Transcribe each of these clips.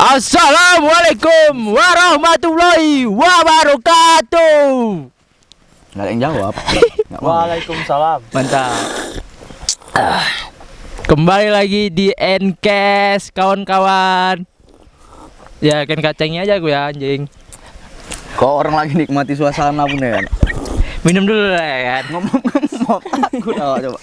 Assalamualaikum warahmatullahi wabarakatuh. Nggak ada yang jawab. Waalaikumsalam. Mantap. Kembali lagi di Ncast kawan-kawan. Ya kan kacangnya aja gue ya anjing. Kok orang lagi nikmati suasana pun ya kan? Minum dulu lah ya kan. Ngomong aku coba.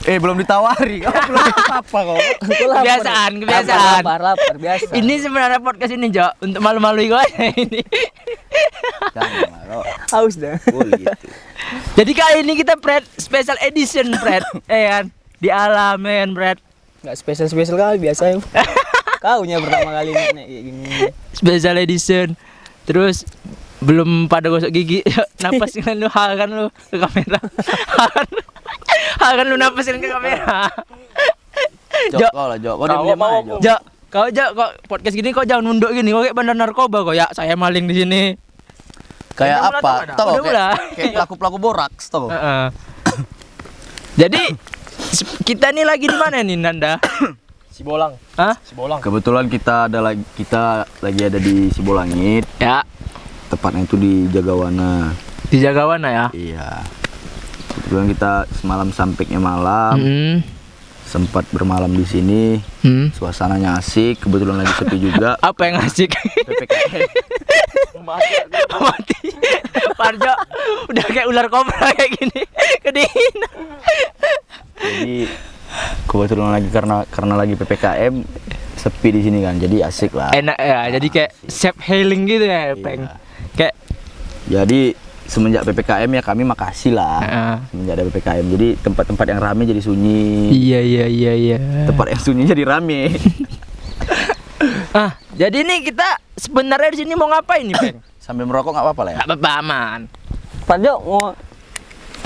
Belum ditawari, kau belum apa kau? Kebiasaan. Lapar biasa. Ini sebenarnya podcast ini Jo untuk malu-malui gue aja ini. Jangan kau. Haus dah. Boleh gitu. Jadi kali ini kita special edition Fred, kan? Di alam men Fred. Enggak spesial kali biasa ya. Kaunya pertama kali nek kayak gini. Special edition. Terus belum pada gosok gigi, napas kan lu hakan lu ke kamera. Hakan lu napasin ke kamera. Jok kau lah Jok, kau diam aja Jok. Jo, kau Jo kok podcast gini kau jangan nunduk gini, kau kayak bandar narkoba kok ya. Saya maling di sini. Kayak Udah apa? mulai, Tahu udah mulai. kayak pelaku-pelaku boraks tahu. Jadi kita nih lagi di mana nih Nanda? Sibolang. Hah? Sibolang. Kebetulan kita lagi ada di Sibolangit. Ya, Tepatnya itu di Jagawana. di Jagawana ya. Iya. Kebetulan kita semalam sampainya malam, sempat bermalam di sini. Suasananya asik, kebetulan lagi sepi juga. Apa yang asik? PPKM. Mati. Parjo udah kayak ular kobra kayak gini. Kedinginan. Jadi kebetulan lagi karena lagi PPKM sepi di sini kan, jadi asik lah. Enak ya, jadi kayak self healing gitu ya, Peng. Kayak Jadi semenjak PPKM ya kami makasih lah. Semenjak ada PPKM, jadi tempat-tempat yang rame jadi sunyi. iya. Tempat yang sunyi jadi rame. Jadi nih kita sebenarnya di sini mau ngapain nih, Peng? Sambil merokok nggak apa-apa lah ya. Gak apa-apa aman. Parjo mau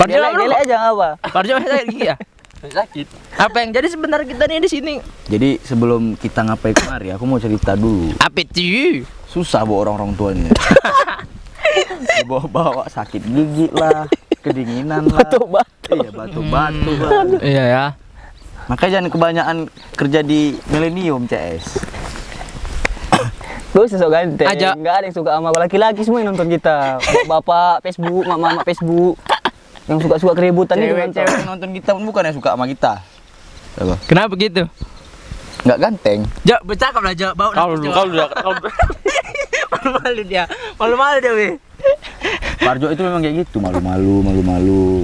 Parjo gele aja enggak apa? Parjo masih sakit gigi ya? Sakit. Apa yang jadi sebenarnya kita nih di sini? Jadi sebelum kita ngapain kemari, aku mau cerita dulu. Apa itu? Susah bawa orang tuanya. Dibawa-bawa sakit gigi lah, kedinginan lah. Batu-batu. Iya, batu-batu lah. Iya ya. Makanya jangan kebanyakan kerja di Millennium CS. Gue sosok ganteng. Aja. Enggak ada yang suka sama laki-laki semua yang nonton kita. Bapak Facebook, mama Facebook. Yang suka-suka keributan itu nonton. Cewek-cewek yang nonton kita pun bukan yang suka sama kita. Apa? Kenapa gitu? Nggak ganteng. Jo, bercakap lah Jo. Bau malu-malu dia. Malu-malu dia, weh. Parjo itu memang kayak gitu, malu-malu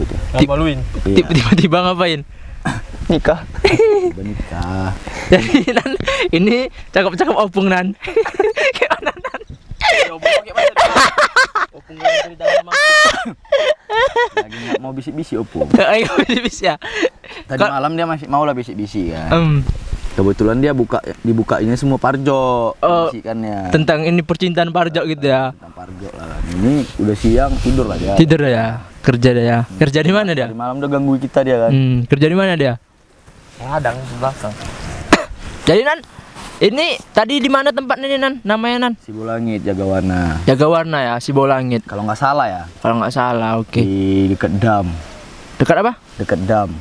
gitu. Maluin. Iya, Tiba-tiba ngapain? Nikah. udah nikah. Jadi Nan, ini cakep-cakep opung Nan. Kayak mana Nan? Lagi nggak mau bisik-bisik opung. Ayo bisa. Tadi malam dia masih mau lah bisik-bisik kan. Kebetulan dia dibukainya semua Parjo bisikannya. Tentang ini percintaan Parjo gitu ya. Tentang Parjo lah. Ini udah siang tidur lah dia. Tidur ya. Kerja dia ya. Kerja di mana dia? Tadi malam udah ganggu kita dia kan. Kerja di mana dia? Ngadang di belakang. Jadi Nan, ini tadi di mana tempatnya nih Nan? Namanya Nan? Sibolangit, Jagawana. Jagawana ya, Sibolangit. Kalau nggak salah ya. Kalau nggak salah, oke. Di dekat dam. Dekat apa? Dekat dam.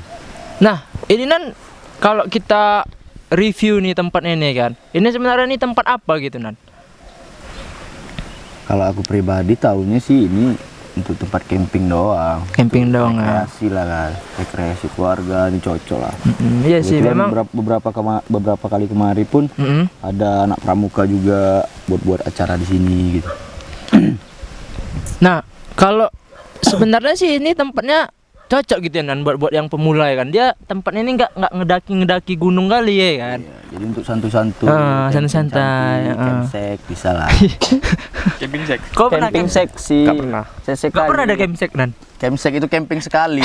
Nah, ini Nan, kalau kita review nih tempat ini kan, ini sebenarnya nih tempat apa gitu Nan? Kalau aku pribadi tahunya sih ini untuk tempat camping doang. Camping doang ya. Rekreasi lah kan. Rekreasi keluarga ini cocok lah. Iya sih Kebetulan memang. beberapa kali kemari pun ada anak pramuka juga buat acara di sini gitu. Nah, kalau sebenarnya sih ini tempatnya cocok gitu ya Nan buat yang pemula ya kan. Dia tempatnya ini nggak ngedaki gunung kali ya kan. Iya, jadi untuk santuy-santuy, santai-santai, campsek bisa lah. Camping sek. Kau pernah Camping seksi. Nggak pernah. Sesek Nggak pernah ada campsite Nan? Campsek itu camping sekali.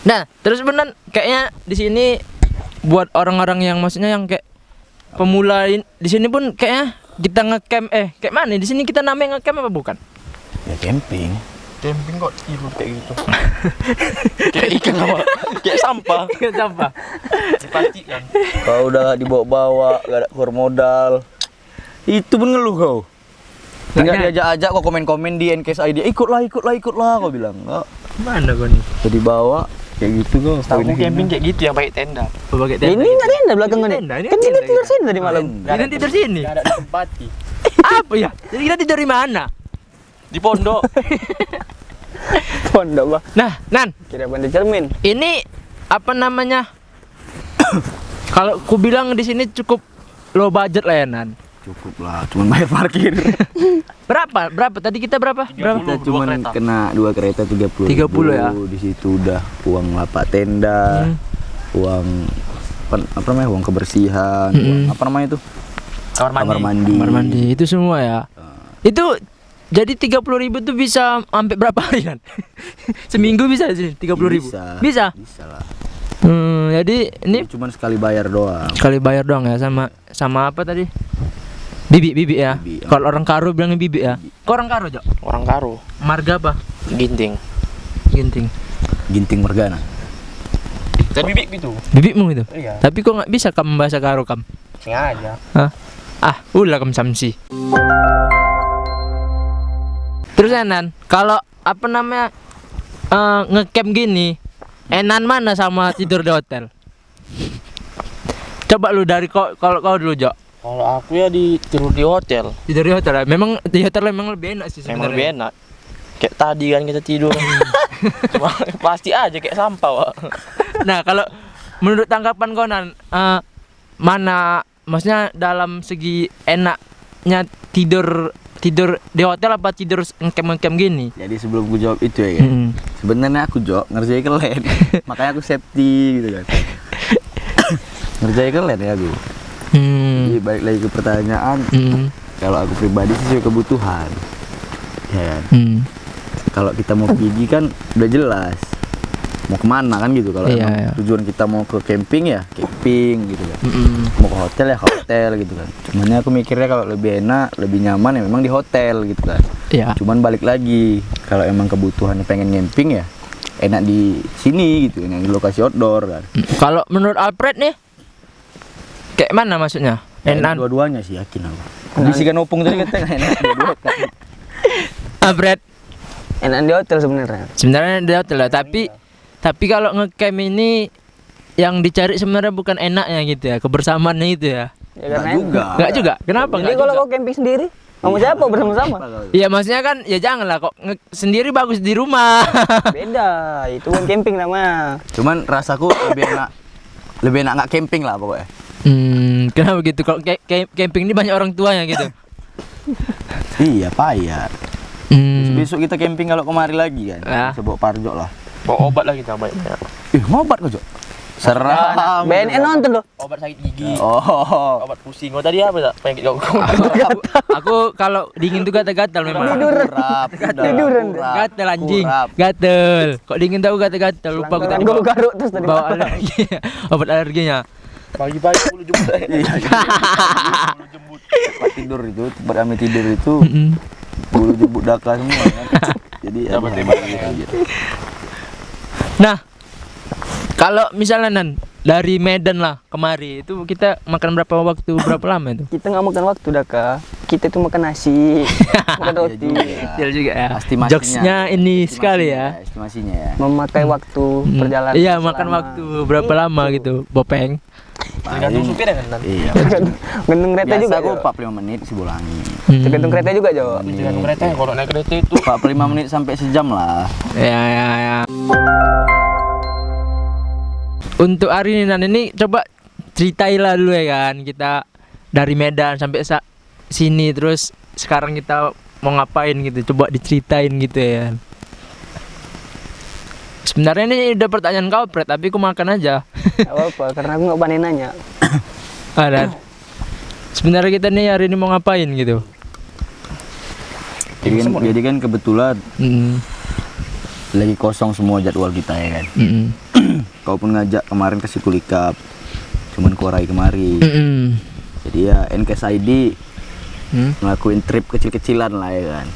Nah, terus benar kayaknya di sini buat orang-orang yang maksudnya yang kayak pemula di sini pun kayaknya kita ngecamp kayak mana? Di sini kita namanya ngecamp apa bukan? Ya camping. Camping kok tidur kayak gitu. Kayak ikan apa? Kayak sampah. Sampah. Dipastikan. Kau udah dibawa-bawa, gak ada keluar modal. Itu pun ngeluh kau. Tinggal diajak-ajak kok komen-komen di NKS ID. Ikutlah kau bilang. Enggak. Mana kau nih? Jadi bawa Kayak gitu kok. Tahu camping kayak gitu yang pakai tenda. Pakai Ya, ini enggak tenda belakangan Ini nih. tenda, ini Kan kita tenda tidur kita. sini tadi malam. Kita tidur sini. Enggak ada ditempati. Apa ya? Jadi kita tidur di mana? Di pondok. Pondok bah. Nah, Nan, Kira bandar cermin. ini apa namanya? Kalau ku bilang di sini cukup low budget lah ya, Nan. Cukup lah, cuman bayar parkir. Berapa? Berapa? Tadi kita berapa? Berapa? Kita 30, cuman kereta. kena 2 kereta 30. 30 ya? Di situ udah uang lapak tenda, uang apa namanya? Uang kebersihan, uang, apa namanya itu? Kamar mandi. Kamar mandi itu semua ya. Itu jadi 30.000 tuh bisa sampai berapa hari, Nan? Seminggu bisa sih 30.000. Bisa. Bisa lah. Jadi ini Cuman sekali bayar doang. sekali bayar doang ya sama apa tadi? Bibi ya. Bibi, ya. Kalau orang Karo bilangnya bibi ya. Kau orang Karo, Jok? Orang Karo. Marga apa? Ginting. Ginting. Ginting Mergana. Dan bibik gitu. Bibikmu itu. Iya. Tapi kok nggak bisa kamu bahasa Karo kam? Sengaja. Hah? Ulah kam samsi. Terus Enan, kalau apa namanya ngecamp gini, enan mana sama tidur di hotel? Coba lu dari kalau kau dulu, Jok. Kalau aku ya tidur di hotel. Tidur di hotel. Memang di hotel memang lebih enak sih Memang sebenarnya. lebih enak. Kayak tadi kan kita tidur. Cuma pasti aja kayak sampah, Wak. Nah, kalau menurut tanggapan Konan, mana maksudnya dalam segi enaknya tidur di hotel apa tidur ngecamp gini? Jadi sebelum ku jawab itu ya, kan? Sebenarnya aku ngerjain kelen. Makanya aku safety gitu kan. Ngerjain kelen ya aku. Jadi balik lagi ke pertanyaan. Kalau aku pribadi sih kebutuhan. Ya kan? Kalau kita mau pergi kan udah jelas mau kemana kan gitu. Kalau Iya, emang iya. tujuan kita mau ke camping ya camping gitu kan. Mau ke hotel ya ke hotel gitu kan. Cuman aku mikirnya kalau lebih enak, lebih nyaman ya memang di hotel gitu kan. Iya. Cuman balik lagi kalau emang kebutuhannya pengen camping ya enak di sini gitu, enak di lokasi outdoor kan. Kalau menurut Alfred nih, kayak mana maksudnya? Enak Enak. dua-duanya sih yakin aku. Bisikan opung tadi kata enak dua-dua kan. Alfred Enak di hotel sebenarnya. sebenarnya di hotel lah, tapi kalau ngecamp ini yang dicari sebenarnya bukan enaknya gitu ya, kebersamaannya itu ya. Ya Enggak karena juga. Enggak juga. Kenapa Jadi enggak kalau juga? kau camping sendiri, kamu siapa bersama-sama? Iya, maksudnya kan ya janganlah kok sendiri bagus di rumah. Beda, itu kan camping namanya. Cuman rasaku lebih enak nggak camping lah pokoknya. Kenapa gitu? Kalau camping ini banyak orang tuanya gitu. Iya payah. Besok kita camping kalau kemari lagi kan. Ah. Bisa bawa parjok lah. Bawa obat lah kita banyak. Ngobat kok, Jok. Seram. BNN nonton loh. Obat sakit gigi. Oh. Obat pusing. Oh tadi apa tak? Penyakit gangguan. Aku kalau dingin tuh gatal-gatal memang. Kurap. Tiduran. Gatal anjing. Kurap. Gatal. Kok dingin tuh aku gatal-gatal. Lupa aku tadi Gue garuk terus tadi. bawa alergi. Obat alerginya. Pagi-pagi 10 jemput. Iya. Tempat tidur itu, tempat kami tidur itu bulu jembut daka semua kan. Jadi Dapat ada tembak gitu. Nah, kalau misalnya Nan dari Medan lah kemari itu kita makan berapa lama itu? Kita nggak makan waktu Daka. Kita tuh makan nasi, makan roti. Betul juga ya. Estimasinya. Jokesnya ini sekali ya. Estimasinya ya. Memakai waktu perjalanan. Iya, makan selama- waktu berapa lama gitu, Bopeng. Tergantung supir ya kan nanti. Iya. Gantung kereta Biasa juga aku Jo. 45 menit Sibolangi. Tergantung kereta juga Jo. Tergantung kereta. Kalau naik kereta itu 45 menit sampai sejam lah. Ya. Untuk hari ini Nan ini coba ceritailah dulu ya kan, kita dari Medan sampai sini terus sekarang kita mau ngapain gitu, coba diceritain gitu ya. Sebenarnya ini udah pertanyaan kau Fred, tapi aku makan aja. Gak apa-apa, karena aku nggak pandai nanya. Ada. Sebenarnya kita nih hari ini mau ngapain gitu. Jadi kan kebetulan lagi kosong semua jadwal kita ya kan. Kau pun ngajak kemarin ke Sikulikap, cuman kuarai kemari. Jadi ya NKSID ngelakuin trip kecil-kecilan lah ya kan.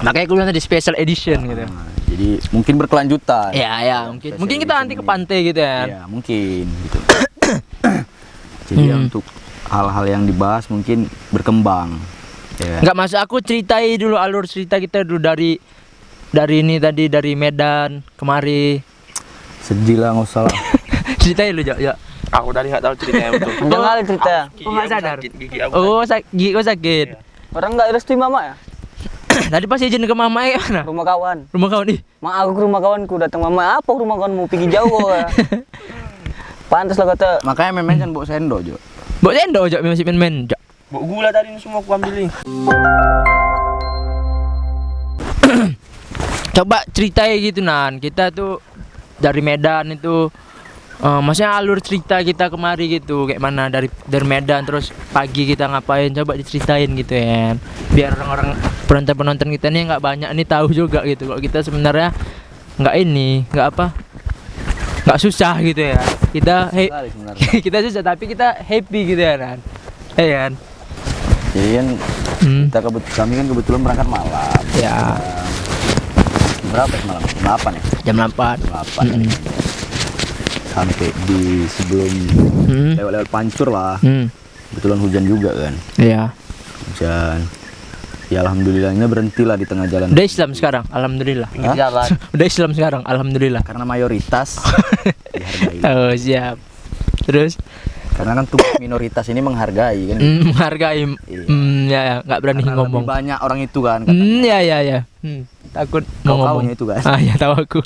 Makanya aku bilang tadi special edition gitu. Nah, jadi mungkin berkelanjutan. Ya, mungkin kita nanti ke pantai gitu ya. Ya mungkin gitu. Jadi ya untuk hal-hal yang dibahas mungkin berkembang. Ya. Enggak masuk aku ceritai dulu alur cerita kita dulu dari ini tadi dari Medan kemari. Sedih lah, nggak usah lah. Ceritain lu, Jok. Jok. Aku dari nggak tahu ceritanya betul. Jangan kali cerita. Gigi nggak aku sadar? sakit, gigi aku Oh, gigi kau sakit. Orang nggak restui mama ya? Tadi pas izin ke mama ya mana? Rumah kawan. Rumah kawan nih. Mak aku ke rumah kawanku datang mama apa rumah kawanmu pergi jauh kau ya? Pantas lah kata. Makanya memen kan bawa sendok, Jo. Bawa sendok, Jok, masih main-main, Jok. Bawa gula tadi ini semua aku ambil nih. Coba ceritain gitu Nan, kita tuh dari Medan itu maksudnya alur cerita kita kemari gitu kayak mana dari Medan terus pagi kita ngapain, coba diceritain gitu ya, biar orang-orang penonton kita nih nggak banyak nih tahu juga gitu kalau kita sebenarnya nggak susah gitu ya, kita Sekali sebenarnya. kita susah tapi kita happy gitu ya Nan, kan? Jadi kan kami kan kebetulan berangkat malam. Ya. Berapa semalam? 8 ya? Jam 8. 8. Sampai di sebelum lewat-lewat Pancur lah. Kebetulan hujan juga kan. Iya. Hujan. Ya alhamdulillahnya berhentilah di tengah jalan. Udah Islam sekarang, alhamdulillah. Hah? Jalan. Udah Islam sekarang, alhamdulillah. Karena mayoritas dihargai. Oh siap. Terus Karena kan tuh minoritas ini menghargai kan. menghargai. Iya. Ya, nggak berani Karena ngomong. lebih banyak orang itu kan. katanya. Ya. Takut mau ngomong. Kau-kaunya itu kan. Ah ya tahu aku.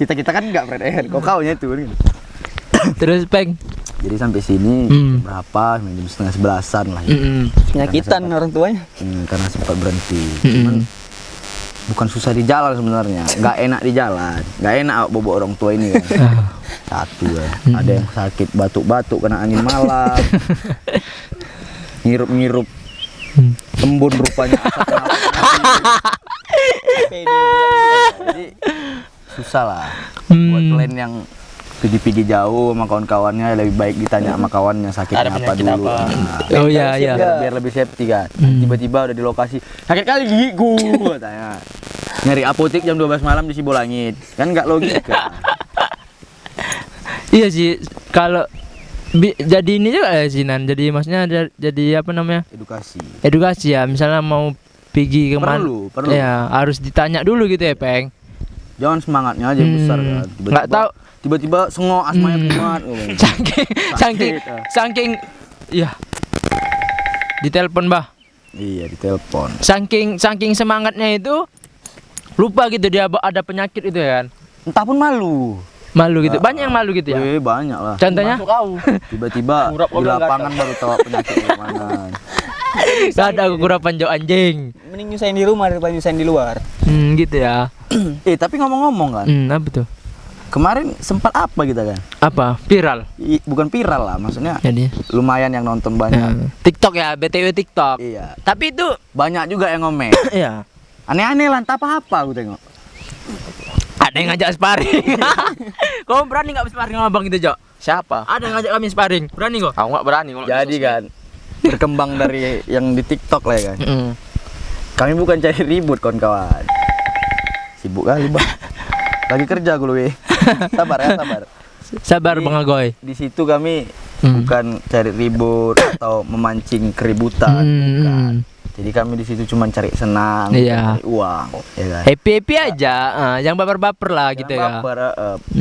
Kita kan enggak friend. Kau-kaunya itu kan. Terus Peng. Jadi sampai sini berapa? Jam setengah 11-an lah. Ya. Penyakitan orang tuanya. Karena sempat berhenti. Cuman bukan susah di jalan sebenarnya, nggak enak di jalan, nggak enak bobo orang tua ini kan. Satu kan, ada yang sakit batuk-batuk kena angin malam, ngirup-ngirup embun rupanya asap jadi susah lah. Buat kalian yang pergi-pergi jauh sama kawan-kawannya lebih baik ditanya sama kawannya sakitnya Ada apa penyakit dulu. apa? Nah, Oh iya. biar lebih safety kan. Tiba-tiba udah di lokasi sakit kali gigiku katanya. Nyari apotek jam 12 malam di Sibolangit. Kan nggak logika. Iya sih, kalau jadi ini juga ya sih Nan. Jadi maksudnya jadi apa namanya? Edukasi ya. Misalnya mau pergi kemana? Perlu. Ya, harus ditanya dulu gitu ya, Peng. Jangan semangatnya aja yang besar kan. Nggak tahu. Tiba-tiba sengok asmanya kumat. Saking iya. Ditelepon, Bah. Iya, ditelepon. Saking semangatnya itu lupa gitu dia ada penyakit itu ya kan. Entah pun malu. Malu gitu. Banyak yang malu gitu ya. Banyak lah. Contohnya Masuk kau. Tiba-tiba Urap di orang lapangan baru tahu penyakit dari mana. ada kekurapan jauh anjing. Mending nyusahin di rumah daripada nyusahin di luar. Gitu ya. Tapi ngomong-ngomong kan, Apa tuh? kemarin sempat apa kita kan? Apa? Viral. Bukan viral lah, maksudnya Jadi lumayan yang nonton banyak. TikTok ya, BTW TikTok. Iya. Tapi itu Banyak juga yang ngomen. iya. Aneh-aneh lah, entah apa-apa aku tengok. Ada yang ngajak sparring. Kau berani nggak sparring sama Bang itu, Jok? Siapa? Ada yang ngajak kami sparring. Berani kok? Aku nggak berani. kalau Jadi di sosmed. kan berkembang dari yang di TikTok lah ya kan. Kami bukan cari ribut kawan-kawan. Sibuk kali bang. Lagi kerja gue lebih. Sabar ya, sabar. Sabar Jadi, Bang Agoy. Di situ kami bukan cari ribut atau memancing keributan, bukan. Jadi kami di situ cuma cari senang, Iya. cari uang, ya kan. Happy aja, yang baper-baper lah gitu Jangan ya. baper,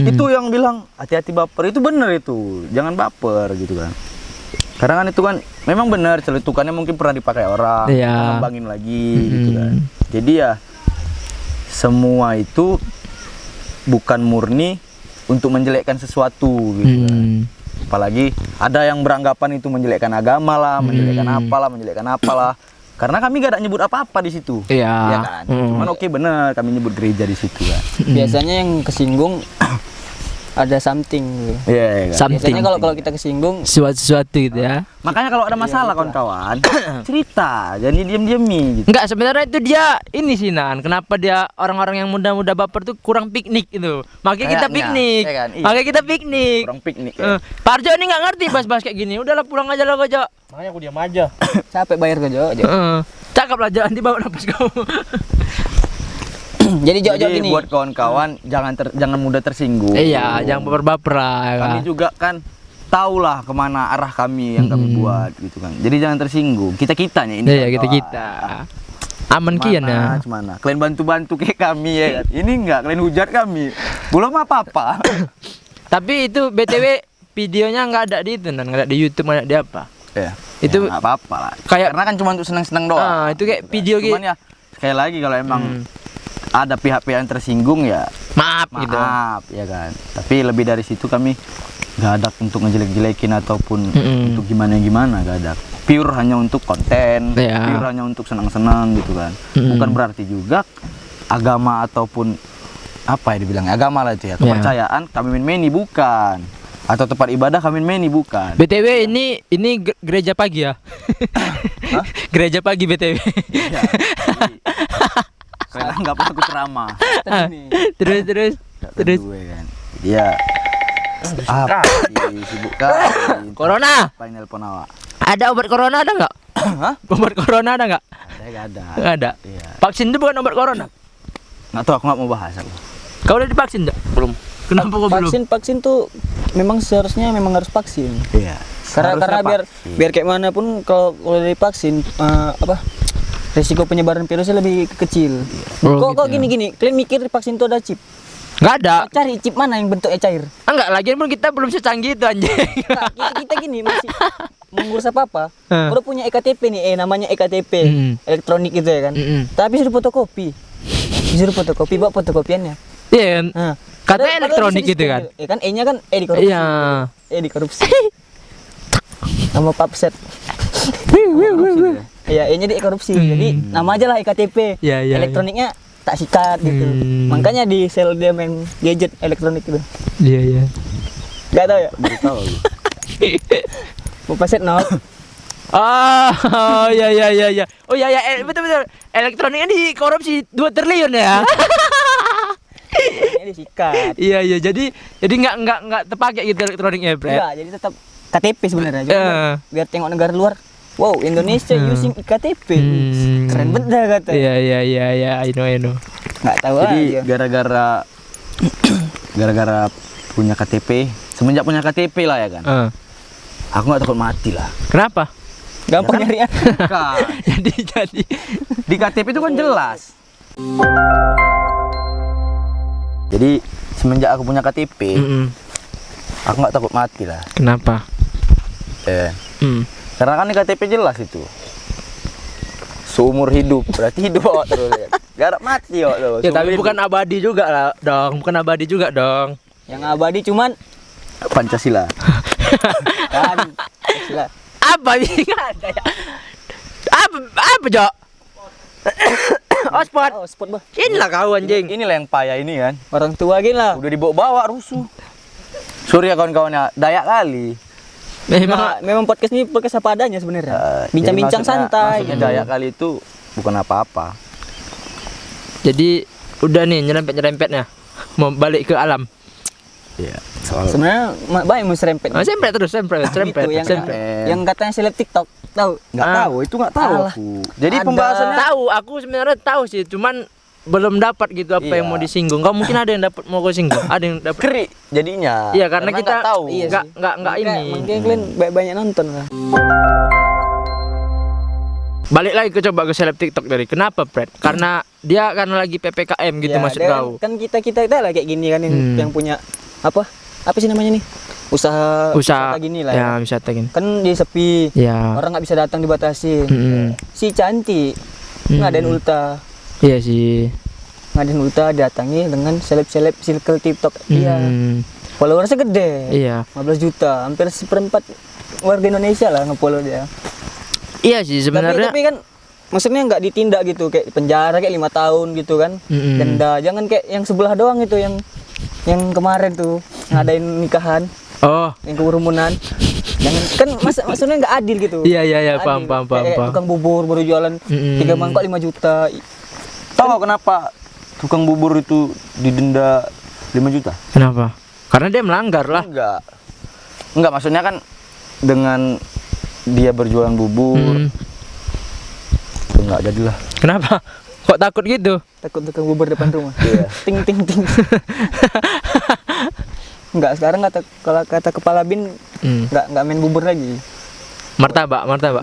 Itu yang bilang hati-hati baper itu bener itu, jangan baper gitu kan. Karena kan itu kan memang benar celetukannya mungkin pernah dipakai orang, Iya. ngembangin lagi gitu kan. Jadi ya semua itu bukan murni untuk menjelekkan sesuatu gitu kan. Apalagi ada yang beranggapan itu menjelekkan agama lah, menjelekkan apalah. Karena kami gak ada nyebut apa-apa di situ. Iya. Ya kan? Cuman oke bener kami nyebut gereja di situ kan. Biasanya yang kesinggung ada something gitu. Iya kan. Something. Biasanya kalau kita kesinggung Sesuatu gitu ya. Makanya kalau ada masalah kawan-kawan, cerita, jangan diam-diami gitu. Enggak, sebenarnya itu dia ini sih Nan. Kenapa dia orang-orang yang muda-muda baper tuh kurang piknik itu. Makanya kita Kayaknya, piknik. ya kan? Iya. Makanya kita piknik. Kurang piknik ya. Parjo ini nggak ngerti bahas-bahas kayak gini. Udahlah pulang aja lah Jo. Makanya aku diam aja. capek bayar ke Jo. Cakap lah jangan dibawa napas kamu. Jadi Jo Jadi gini. buat kawan-kawan jangan mudah tersinggung. Iya, jangan baper-baper lah. Ya Kami kan? juga kan tahulah kemana arah kami yang kami buat gitu kan. Jadi jangan tersinggung. Kita-kitanya ini. Iya, kawan-kawan. kita. Aman kian ya. Cemana? Kalian bantu-bantu kayak kami ya kan. Ini enggak, kalian hujat kami. Belum apa-apa. Tapi itu BTW videonya nggak ada di itu, nggak ada di YouTube, nggak ada di apa. Ya. Itu nggak apa-apa lah. kayak- Karena kan cuma untuk senang-senang doang. itu kayak video Cuman ya sekali lagi kalau emang ada pihak-pihak yang tersinggung ya maaf gitu. maaf ya kan. Tapi lebih dari situ kami nggak ada untuk ngejelek-jelekin ataupun untuk gimana-gimana, nggak ada. Pure hanya untuk konten, Iya. pure hanya untuk senang-senang gitu kan. Bukan berarti juga agama ataupun apa ya dibilang agama lah itu ya, kepercayaan kami main-maini bukan, atau tempat ibadah kami main-maini bukan. BTW ini gereja pagi ya. Gereja pagi BTW. Iya. Kalian anggap aku ceramah. terus. Gue kan. Dia apa disibukkan Corona. paling nelpon awak. Ada obat corona ada nggak? Hah? Obat corona ada nggak? Ada nggak ada? Nggak ada. Iya. Vaksin itu bukan obat corona. Nggak tahu, aku nggak mau bahas aku. Kau udah divaksin nggak? Belum. Kenapa kau belum? Vaksin tuh memang seharusnya memang harus vaksin. Iya. Karena biar kayak mana pun kalau udah divaksin resiko penyebaran virusnya lebih kecil. Oh, Kok gitu ya. gini, kalian mikir vaksin tuh ada chip? Nggak ada. Cari chip mana yang bentuknya cair. Enggak, lagian pun kita belum secanggih itu anjing. Nah, kita gini masih mengurus apa-apa. Hmm. Udah punya EKTP nih, namanya EKTP elektronik gitu ya kan. Tapi suruh fotokopi. Bawa fotokopiannya. Iya kan? Nah, Katanya padahal elektronik bisa gitu kan. Ya kan E-nya kan E dikorupsi. Iya. E dikorupsi. Nama papset. Iya, E-nya dikorupsi. Jadi nama aja lah EKTP. Iya, iya, Elektroniknya tak sikat gitu. Makanya di sel dia main gadget elektronik gitu. Iya. Enggak tahu ya? Baru tahu aku. Papset no. Oh, iya. Oh iya, betul. Elektroniknya dikorupsi 2 triliun ya. Ini disikat. Iya, jadi nggak terpakai gitu elektroniknya, Bre. Enggak, jadi tetap KTP sebenarnya. Cuma Iya. biar tengok negara luar. Wow, Indonesia using IKTP. Keren banget dah kata. Iya, I know. Enggak tahu Jadi aja. gara-gara punya KTP, semenjak punya KTP lah ya kan. Aku nggak takut mati lah. Kenapa? Gampang nyarinya. Kan. jadi Di KTP itu kan jelas. Jadi semenjak aku punya KTP, aku nggak takut mati lah. Kenapa? Karena kan di KTP jelas itu. Seumur hidup, berarti hidup awak terus ya. Gak ada mati awak terus. Ya tapi Seumur bukan hidup. abadi juga lah, dong. Bukan abadi juga dong. Yang abadi cuman Pancasila. kan Pancasila. Apa ini nggak ada ya? Apa Jok? Oh spot. Oh, spot bah. Inilah kau anjing. Inilah yang payah ini kan. Orang tua gini lah. Udah dibawa-bawa rusuh. Sorry ya kawan-kawannya, dayak kali. Memang podcast ini podcast apa adanya sebenarnya. Bincang-bincang Jadi santai. Maksudnya dayak kali itu bukan apa-apa. Jadi udah nih nyerempet-nyerempetnya. Mau balik ke alam. Iya. Soal Sebenarnya baik mau serempet. Sempret terus, sempret. Itu yang katanya seleb TikTok. Tahu? nggak tahu, itu nggak tahu Alah. aku. Jadi Ada. pembahasannya Tahu, aku sebenarnya tahu sih, cuman belum dapat gitu apa Iya. yang mau disinggung. Kau mungkin ada yang dapat mau kau singgung, ada yang dapat. keri jadinya. Iya, karena kita nggak tahu. Iya sih. nggak ini. Makanya kalian banyak nonton lah. Balik lagi coba ke seleb TikTok dari. Kenapa, Fred? Karena lagi PPKM gitu Ya, maksud dia kau. kan kita lah kayak gini kan yang punya apa sih namanya nih? Usaha gini lah. Ya, wisata gini. Kan dia sepi. Ya. Orang nggak bisa datang dibatasi. Si cantik ngadain ulta. Iya sih. Ngadain ulta datangi dengan seleb-seleb circle TikTok. Iya. Followersnya gede. Iya. 15 juta, hampir seperempat warga Indonesia lah nge-follow dia. Iya sih sebenarnya. Tapi kan maksudnya nggak ditindak gitu kayak penjara kayak 5 tahun gitu kan. Denda. Jangan kayak yang sebelah doang itu yang kemarin tuh ngadain nikahan, Oh. yang kerumunan. Jangan kan maksudnya nggak adil gitu. Iya, Nggak paham. adil. Kayak tukang bubur baru jualan 3 mangkok 5 juta. Tahu nggak kenapa tukang bubur itu didenda 5 juta? Kenapa? Karena dia melanggar lah. Enggak, maksudnya kan dengan dia berjualan bubur. Enggak jadilah. Kenapa? Kok takut gitu? Takut tukang bubur depan rumah. Iya. Ting ting ting. Enggak, sekarang kalau kata kepala bin enggak main bubur lagi. Martabak. Martabak,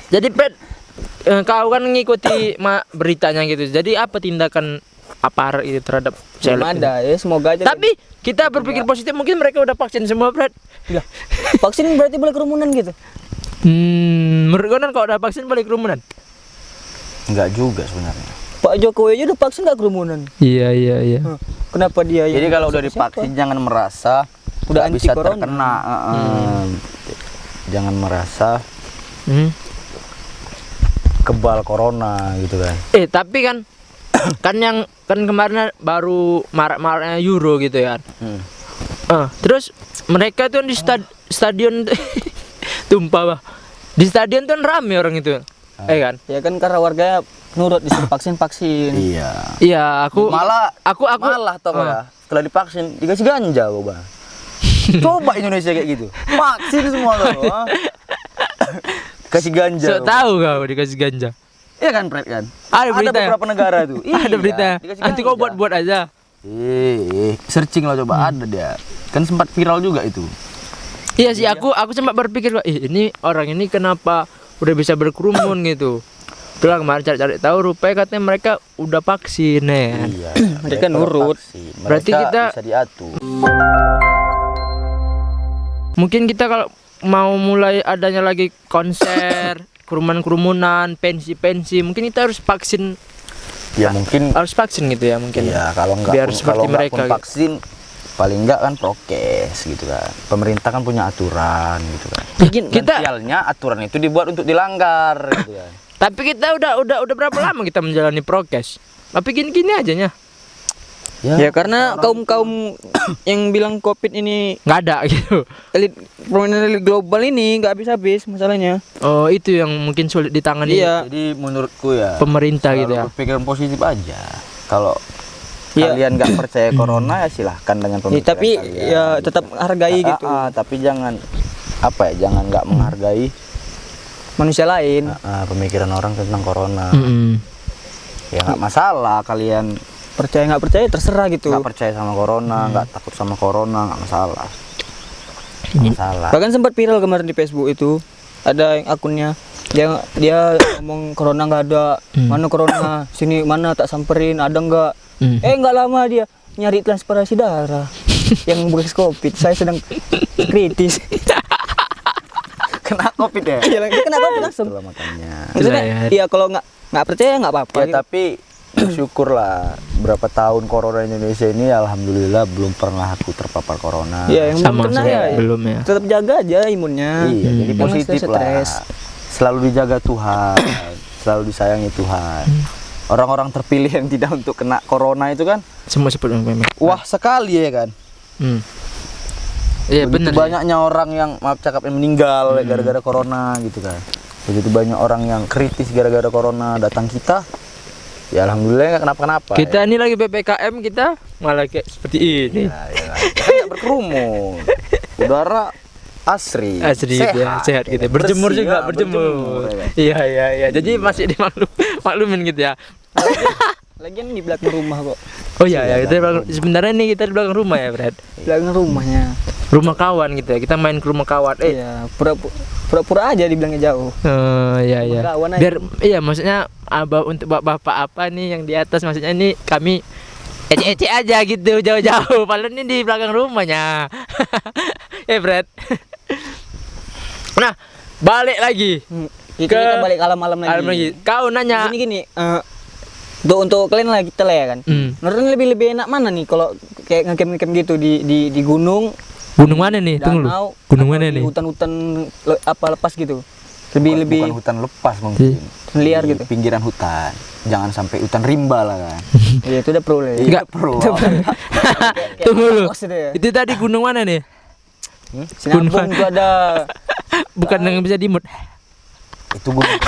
Jadi Fred, kau kan ngikuti beritanya gitu. Jadi apa tindakan aparat itu terhadap Belum celeb? ada ya, semoga aja. Tapi kita berpikir positif, mungkin mereka udah vaksin semua, Brad. Lah, vaksin berarti boleh kerumunan gitu. Menurut kau kan kalau udah vaksin boleh kerumunan? Enggak juga sebenarnya. Pak Jokowi aja udah vaksin nggak kerumunan. Iya. Kenapa dia Jadi yang kalau udah siapa? divaksin jangan merasa Udah nggak anti bisa corona. terkena. Jangan merasa Hmm. kebal corona gitu kan. Tapi kan kan kemarin baru marak-maraknya Euro gitu ya. Terus mereka tuh di stadion tumpah, bah. Di stadion tuh rame orang itu. Kan? Ya kan karena warganya nurut disuruh vaksin. Iya. Iya, aku Malah tau Ah. ya, setelah divaksin dikasih ganja gua, Bang. Coba Indonesia kayak gitu. Vaksin semua tuh. Kasih ganja. So tahu kau dikasih ganja. Iya kan, Pret kan? Ada berita ya? beberapa negara tuh. Ada berita. dikasih Nanti kau ganja. buat aja. Searching lah coba, ada dia. Kan sempat viral juga itu. Iya sih, aku sempat berpikir kok, ini orang ini kenapa udah bisa berkerumun gitu. Itulah kemarin cari-cari tahu, rupanya katanya mereka udah vaksin ya. Iya. Mereka nurut. Berarti Mereka kita- bisa diatur. Mungkin kita kalau mau mulai adanya lagi konser, kerumunan-kerumunan, pensi-pensi, mungkin kita harus vaksin, Ya mungkin gitu ya mungkin. iya, kalau enggak Biar pun, seperti kalau enggak mereka pun gitu. vaksin paling enggak kan prokes gitu kan. Pemerintah kan punya aturan gitu kan. Mungkin Kita Sialnya aturan itu dibuat untuk dilanggar gitu kan. tapi kita udah berapa lama kita menjalani prokes? Tapi gini-gini aja nya. ya karena kaum yang bilang COVID ini Nggak ada gitu. prominent elit global ini nggak habis-habis masalahnya. Oh, itu yang mungkin sulit ditangani Iya. Jadi menurutku ya pemerintah gitu ya. berpikiran positif aja. Kalau Iya. kalian nggak percaya corona ya silahkan dengan Ya, pemikiran tapi kalian. ya tetap hargai gitu Tapi jangan jangan nggak menghargai manusia lain. pemikiran orang tentang corona. Ya nggak masalah kalian Percaya nggak percaya terserah gitu. nggak percaya sama corona, nggak takut sama corona, nggak masalah. Nggak masalah. Bahkan sempat viral kemarin di Facebook itu, ada yang akunnya dia ngomong corona nggak ada, mana corona, sini mana tak samperin, ada nggak? Nggak lama dia nyari transplantasi darah yang bekas COVID. Saya sedang kritis. Kena covid ya. Iya, kena COVID langsung. Itulah makanya. Maksudnya, Iya, iya kalau nggak percaya nggak apa-apa. Ya tapi bersyukurlah berapa tahun corona Indonesia ini alhamdulillah belum pernah aku terpapar corona. Iya, yang Sama belum kena saya ya, belum ya. tetap jaga aja imunnya. Iya, jadi Jangan positif lah. stres. Selalu dijaga Tuhan, selalu disayangi Tuhan. Orang-orang terpilih yang tidak untuk kena corona itu kan Semua seperti memang. wah sekali ya kan. Iya Begitu benar. banyaknya orang yang maaf cakapnya meninggal gara-gara corona gitu kan. Begitu banyak orang yang kritis gara-gara corona datang kita. Ya alhamdulillah nggak kenapa-kenapa. Kita ini lagi PPKM, kita malah kayak seperti ini. ya. Kan nggak berkerumun. Udara asri. Asli gitu ya, sehat gitu. Berjemur Bersih, juga, ya, berjemur. ya kan? Iya. Jadi masih maklumin gitu ya. Lagian di belakang rumah kok. Oh iya, sebenarnya nih kita di belakang rumah ya, Brad. Belakang rumahnya. Rumah kawan gitu ya. Kita main ke rumah kawan. Iya, pura-pura aja dibilangnya jauh. Iya. Rumah kawan aja. Biar maksudnya untuk bapak apa nih yang di atas, maksudnya ini kami ece aja gitu jauh-jauh. Padahal ini di belakang rumahnya. Brad. Nah, balik lagi. Kita balik alam-alam lagi. Kau nanya. Gini, untuk kalian lah kita lah ya kan. Menurut lebih enak mana nih kalau kayak ngecamp gitu di gunung, Gunung mana nih? Tunggu danau, lu. Gunung atau mana di nih? hutan-hutan lepas gitu. Lebih Bukan hutan lepas mungkin. liar Di gitu. Pinggiran hutan. Jangan sampai hutan rimba lah kan. Iya, itu udah pro lah. Enggak. Pro. Tunggu lu. Kos itu ya. Itu tadi gunung mana nih? Sinabung itu ada Bukan yang bisa dimut. Itu gunung.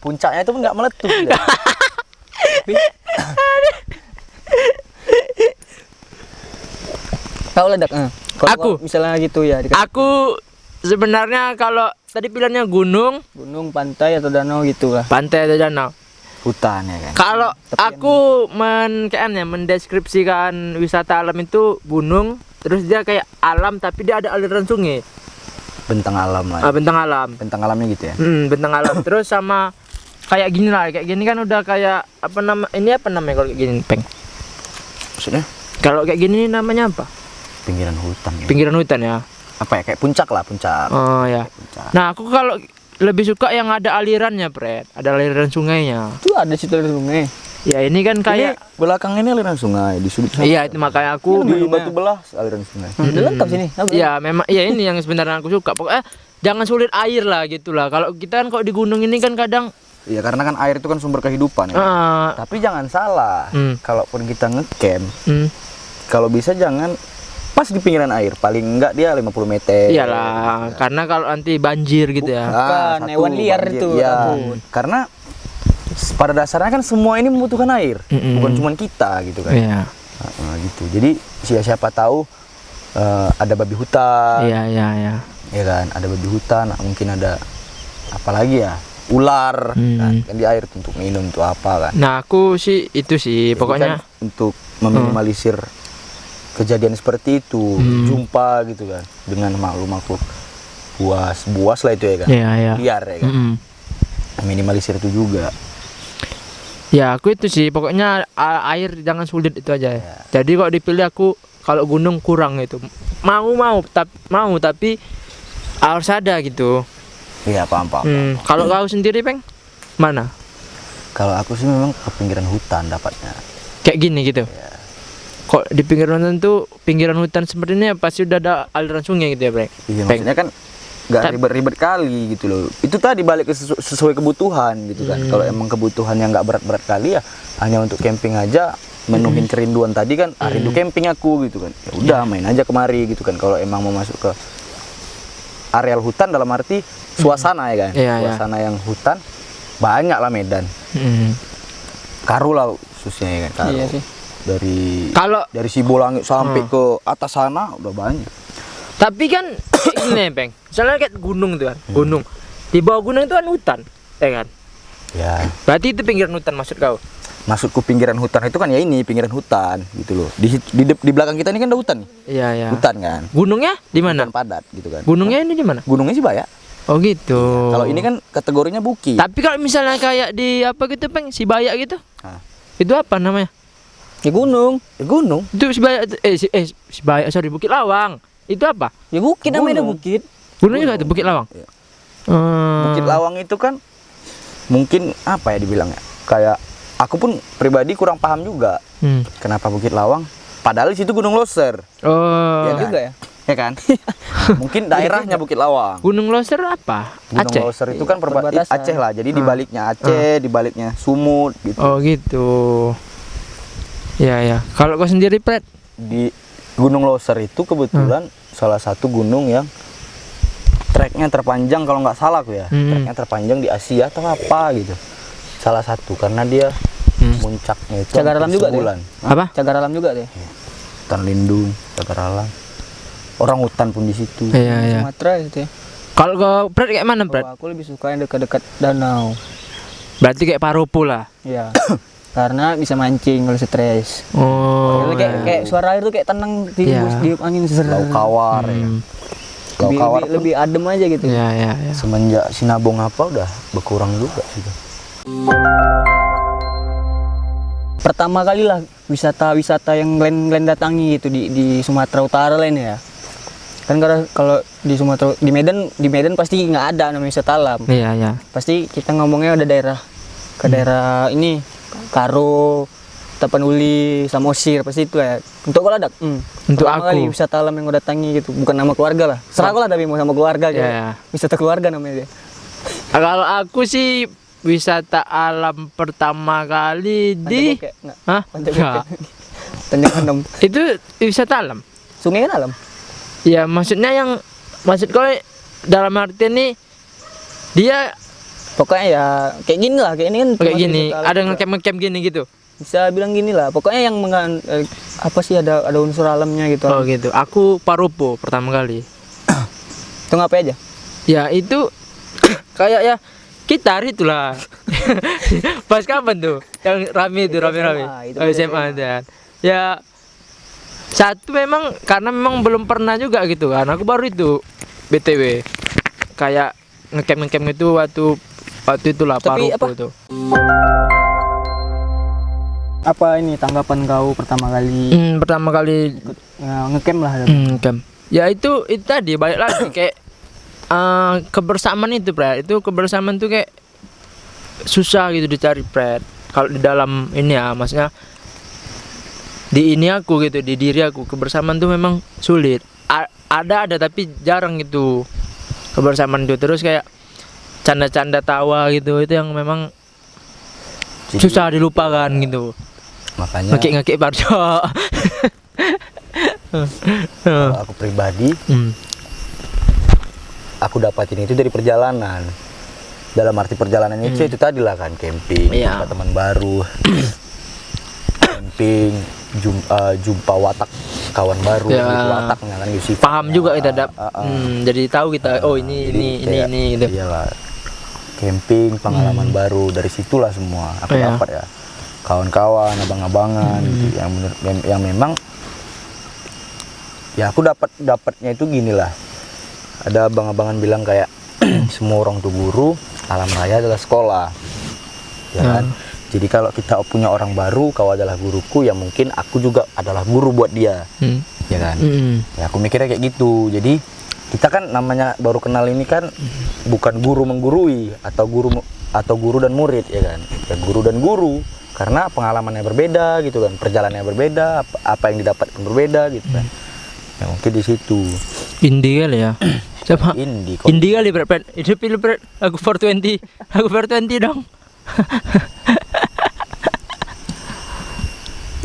Puncaknya itu nggak meletup. Ya. Kau ledak. Kalau Aku? misalnya gitu ya, Aku sebenarnya kalau tadi pilihannya gunung, gunung, pantai atau danau gitu lah. pantai atau danau. Hutan ya kan. Kalau aku mendeskripsikan wisata alam itu gunung, terus dia kayak alam tapi dia ada aliran sungai. bentang alam lah. Bentang alam. Bentang alamnya gitu ya. Bentang alam. Terus sama kayak gini lah, kayak gini kan udah kayak apa namanya kalau kayak gini, Peng? Maksudnya Kalau kayak gini namanya apa? pinggiran hutan ya. Pinggiran hutan ya. Apa ya, kayak puncak lah, puncak. Oh ya. Puncak. Nah, aku kalau lebih suka yang ada alirannya, Pret. Ada aliran sungainya. Itu ada situ ada sungai. Ya, ini kan kayak Ini belakang ini aliran sungai di sudut sana. iya, itu makanya aku Di batu belah aliran sungai. Udah lengkap sini. ya memang ya ini yang sebenarnya aku suka. Pokoknya jangan sulit air lah gitulah. Kalau kita kan kalau di gunung ini kan kadang Iya, karena kan air itu kan sumber kehidupan ya. Tapi jangan salah, kalaupun kita ngecamp, kalau bisa jangan pas di pinggiran air, paling enggak dia 50 meter. iyalah, karena kalau nanti banjir gitu ya. Bukan, hewan liar itu, Ya, takut. karena pada dasarnya kan semua ini membutuhkan air, bukan cuma kita gitu kan. Iya. Nah, gitu. Jadi siapa tahu ada babi hutan, Iya. ya kan? Ada babi hutan, mungkin ada apa lagi ya? Ular, kan di air untuk minum, untuk apa kan? Nah, aku sih itu sih, Jadi pokoknya kan untuk meminimalisir kejadian seperti itu, jumpa gitu kan dengan makhluk-makhluk buas lah itu ya kan, iya. liar ya kan, minimalisir itu juga. Ya, aku itu sih, pokoknya air jangan sulit itu aja. Ya. Jadi kalau dipilih aku kalau gunung kurang itu. Mau tapi harus ada gitu. Iya, paham. Kalau kau sendiri, Peng? Mana? Kalau aku sih memang ke pinggiran hutan dapatnya. Kayak gini gitu. Ya. Kok di pinggiran hutan tuh, pinggiran hutan seperti ini pasti udah ada aliran sungai gitu ya, Peng? Iya, Peng. maksudnya kan nggak ribet-ribet kali gitu loh. Itu tadi balik ke sesuai kebutuhan gitu kan. Kalau emang kebutuhan yang nggak berat-berat kali ya hanya untuk camping aja, menuhin kerinduan tadi kan, rindu camping aku gitu kan. Ya udah main aja kemari gitu kan. Kalau emang mau masuk ke areal hutan dalam arti suasana ya kan. Iya, Suasana yang hutan banyak lah Medan. Karu lah khususnya ya kan. Karu. Iya sih. Dari Sibolangit sampai ke atas sana udah banyak. Tapi kan ini, Peng. Misalnya kayak gunung tuh kan, gunung. Di bawah gunung itu kan hutan, ya kan? Ya. Berarti itu pinggiran hutan maksud kau? Maksudku pinggiran hutan itu kan ya ini pinggiran hutan gitu loh. Di belakang kita ini kan ada hutan nih. Iya. Hutan kan. Gunungnya di mana? Hutan padat gitu kan. Gunungnya ini di mana? Gunungnya sih banyak. Oh gitu. Kalau ini kan kategorinya bukit. Tapi kalau misalnya kayak di apa gitu, Peng, Sibaya gitu. Hah. Itu apa namanya? Ya gunung. Gunung. Itu Sibaya Sibaya, sorry, Bukit Lawang. Itu apa? Ya bukit namanya Gunung. bukit. Gunung juga itu Bukit Lawang. Iya. Hmm. Bukit Lawang itu kan mungkin apa ya dibilangnya? Kayak aku pun pribadi kurang paham juga. Kenapa Bukit Lawang? Padahal di situ Gunung Loser. Oh. Ya Ya juga ya. Ya kan? Mungkin daerahnya Bukit Lawang. Gunung Loser apa? Gunung Aceh. Loser itu kan Perbatasan. Aceh lah. Jadi di baliknya Aceh, di baliknya Sumut gitu. Oh gitu. Ya. Kalau kau sendiri, Pret? Di Gunung Loser itu kebetulan salah satu gunung yang treknya terpanjang kalau nggak salah aku ya. Treknya terpanjang di Asia atau apa gitu. Salah satu karena dia puncaknya itu Cagar alam hampir juga tuh ya? sebulan. Apa? Cagar alam juga deh. Hutan lindung, cagar alam. Orang hutan pun di situ. Iya. Sumatera itu ya. Kalau kau, Pret, kayak mana, Pret? Oh, aku lebih suka yang dekat-dekat danau. Berarti kayak Paropo lah. Iya. Karena bisa mancing kalau stres. Oh. Kayak suara air tuh kayak tenang di Iya. di angin ser. Laut Kawar ya. Laut Lebih, Kawar lebih, pun lebih adem aja gitu. Ya. semenjak Sinabung apa udah berkurang juga gitu. Pertama kali lah wisata-wisata yang Glenn datangi gitu di Sumatera Utara lain ya. Kan karena kalau di Sumatera di Medan pasti nggak ada namanya wisata alam. Iya. Pasti kita ngomongnya ada daerah ke daerah ini Karo, Tapanuli, Samosir pasti itu ya. Untuk kau ada? Untuk Pertama kali aku. wisata alam yang kau datangi gitu, bukan nama keluarga lah. Serah aku lah tapi mau sama keluarga gitu. Iya. Wisata keluarga namanya dia. Kalau aku sih wisata alam pertama kali di Pantai Bokek, enggak? Hah? Pantai Enggak. Bokek. Tanjung Andom. Itu wisata alam. Sungai kan alam. Ya maksudnya maksud kau dalam arti ini dia Pokoknya ya kayak gini lah, kayak ini kan kayak termasuk gini, wisata alam ada juga. ngecamp gini gitu. Bisa bilang gini lah, pokoknya yang apa sih ada unsur alamnya gitu. Oh gitu. Aku Paropo pertama kali. Itu ngapain aja? Ya itu kayak ya gitar itulah. Pas kapan tuh? Yang rame itu rame. itu Oh, SMA dan ya satu memang karena memang belum pernah juga gitu kan. Aku baru itu BTW kayak ngecamp itu waktu itulah Tapi Paropo apa? itu. Apa ini tanggapan kau pertama kali Pertama kali ya, ngecamp lah? camp. Ya itu tadi balik lagi kayak kebersamaan itu, Fred. Itu kebersamaan tuh kayak susah gitu dicari, Fred. Kalau di dalam ini ya, maksudnya di ini aku gitu, di diri aku kebersamaan tuh memang sulit. Ada tapi jarang gitu kebersamaan itu. Terus kayak canda-canda tawa gitu, itu yang memang Jadi, susah dilupakan gitu. makanya Ngekik Parjo. kalau aku pribadi aku dapatin itu dari perjalanan. Dalam arti perjalanan itu tadi lah kan, camping, Iya. jumpa teman baru, camping, jumpa watak kawan baru, Ya. gitu, wataknya kan gitu, sifatnya. Paham juga kita jadi tahu kita Jadi kayak, ini gitu. Iyalah, camping, pengalaman baru, dari situlah semua aku Iya. dapat ya. Kawan-kawan, abang-abangan gitu, yang memang ya aku dapatnya itu gini lah. Ada abang-abangan bilang kayak semua orang tuh guru, alam raya adalah sekolah, ya kan? Jadi kalau kita punya orang baru, kau adalah guruku, ya mungkin aku juga adalah guru buat dia, ya kan? Ya aku mikirnya kayak gitu. Jadi kita kan namanya baru kenal ini kan bukan guru menggurui atau guru dan murid, ya kan? Ya guru dan guru, karena pengalamannya berbeda gitu kan, perjalanannya berbeda, apa yang didapatkan berbeda gitu kan. Ya mungkin di situ. Indie kali ya. Siapa? Indie kok. Indie kali, Fred. Itu pilih, Fred. Aku 420. Aku 420 dong.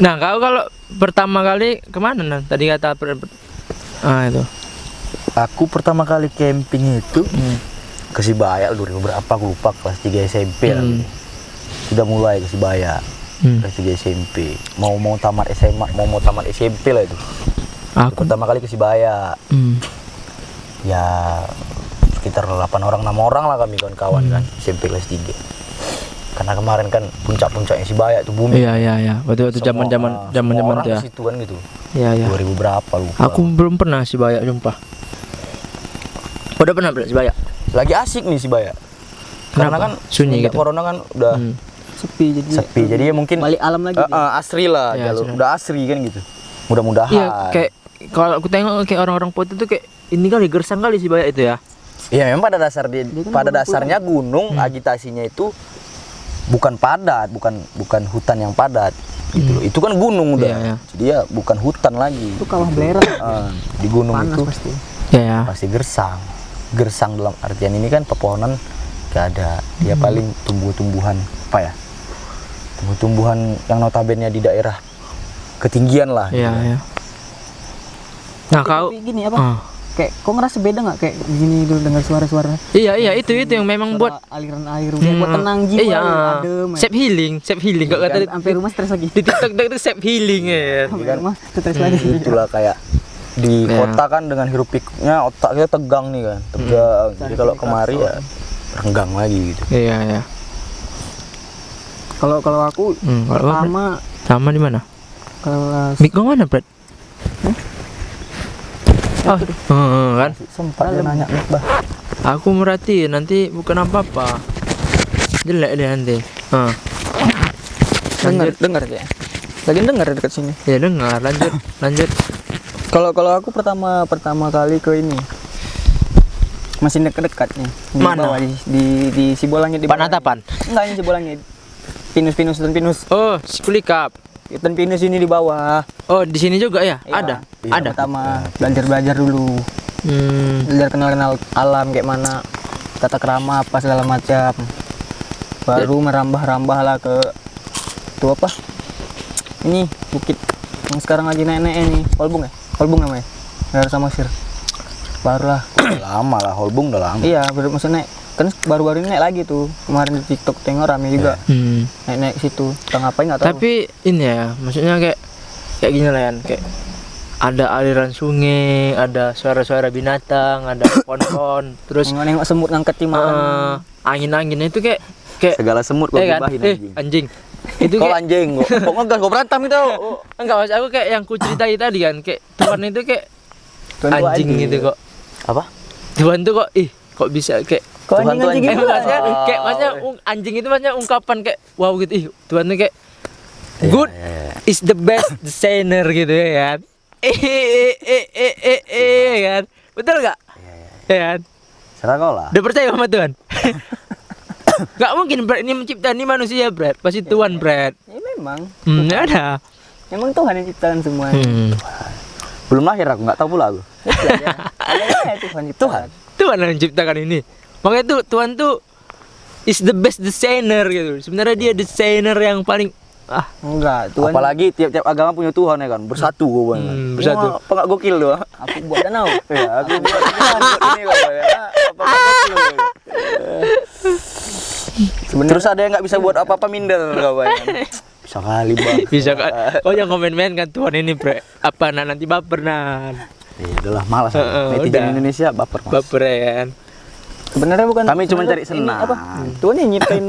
Nah, kau kalau pertama kali kemana nan? Tadi kata itu. Aku pertama kali camping itu ke Sibaya 2000 berapa aku lupa, kelas 3 SMP lah. Sudah mulai ke Sibaya. Kelas 3 SMP. Mau tamat SMA, mau tamat SMP lah itu. Aku Pertama kali ke Sibaya. Ya sekitar 8 orang 6 orang lah kami kawan-kawan kan, SMP kelas 3. Karena kemarin kan puncak-puncaknya Sibaya itu booming. Iya. Waktu zaman orang tuh ya. ke situ kan gitu. Iya. 2000 berapa lupa. Aku belum pernah Sibaya jumpa. Udah pernah Fred Sibaya? Lagi asik nih Sibaya. Karena Kenapa? kan Sunyi semenjak gitu. Corona kan udah sepi, jadi ya mungkin balik alam lagi. asri lah, Ya, jalur asri. udah asri kan gitu. Mudah-mudahan. Iya, kayak kalau aku tengok kayak orang-orang putih tuh kayak ini kali gersang kali Sibaya itu ya. Iya, memang pada dasarnya gunung agitasinya itu bukan padat, bukan hutan yang padat gitu loh. Itu kan gunung udah. Iya. Jadi ya bukan hutan lagi. Itu kawah belerang. Di gunung Panas itu pasti. Ya. pasti gersang. Gersang dalam artian ini kan pepohonan gak ada. Dia paling tumbuh-tumbuhan apa ya? Tumbuh-tumbuhan yang notabene di daerah ketinggian lah. Iya, gitu. ya. Nah, kau Tapi gini apa? Kayak kau ngerasa beda nggak kayak gini dulu dengar suara-suara? Iya, itu yang memang buat aliran air, buat tenang jiwa. Iya. Adem. Self healing kok kata Sampai rumah stres lagi. di TikTok itu self healing ya. Sampai rumah stres lagi. Itulah kayak di Ya. kota kan dengan hiruk pikuknya otak kita tegang nih kan, tegang. Jadi kalau kemari ya renggang lagi gitu. Iya. Kalau aku Kalau pertama sama di mana? kelas Mik kau mana, Fred? Kan? Sempat dia nanya nih, bah. Aku merhatiin nanti bukan apa-apa. Jelek deh nanti. dengar ya. Lagi dengar dekat sini. Ya dengar, lanjut. Kalau aku pertama kali ke ini masih dekat nih. Di Mana? bawah, di Sibolangit di bawah. Panatapan. Enggak, ini Sibolangit. Pinus. Oh, Sikulikap. Dan pinus ini di bawah. Oh, di sini juga ya? Iya. Iya, Ada. Pertama belajar dulu. Belajar kenal alam kayak mana, tata kerama apa segala macam. Baru merambah lah ke itu apa? Ini bukit yang sekarang lagi naik-naik ini, Holbung namanya. Daerah Samosir. Barulah. Lama lah, Holbung udah lama. Iya, maksudnya kan baru-baru ini naik lagi tuh. Kemarin di TikTok tengok rame juga. Naik situ. Kita ngapain nggak tahu. Tapi ini ya, maksudnya kayak gini lah ya, kayak ada aliran sungai, ada suara-suara binatang, ada pohon-pohon, terus nengok semut ngangkat timaan. angin-anginnya itu kayak Segala semut kok kan? gibahin anjing. Anjing. Itu Kok kayak anjing kok ngegas kok berantem itu. enggak, maksud aku kayak yang ku ceritain tadi kan, kayak Tuhan itu kayak Tuan tuh anjing gitu kok. Apa? Tuhan tuh kok bisa kayak Kok Tuhan tuh anjing-anjing gitu maksudnya lah. kayak maksudnya anjing itu maksudnya ungkapan kayak wow gitu. Tuhan tuh kayak good is the best designer gitu ya kan. Kan. Betul enggak? Ya kan? Serah kau lah. Udah percaya sama Tuhan? Gak mungkin Brad ini menciptakan ini manusia Brad. Pasti Tuhan Brad. Ya memang. Ada. Memang Tuhan yang ciptakan semua. Belum lahir aku, nggak tahu pula aku. Ya, Tuhan ciptakan. Tuhan yang menciptakan ini. Makanya tuh Tuhan tuh is the best designer gitu. Sebenarnya dia desainer yang paling Enggak, Tuhan. Apalagi tiap-tiap agama punya Tuhan ya kan, bersatu gue bersatu. Apa nggak gokil doh? Aku buat danau. Ya, aku buat ini kok ya. Apa nggak gokil? Terus ada yang nggak bisa buat apa-apa minder kau ya. Bisa kali bang. Bisa kan? Kau jangan komen-komen kan Tuhan ini Bre. Apa nanti baper nan. Ya udahlah malas. Netizen udah. Indonesia baper mas. Baper ya kan. Sebenarnya bukan. Kami cuma sebenarnya cari ini senang. Apa? Tuhan yang nyiptain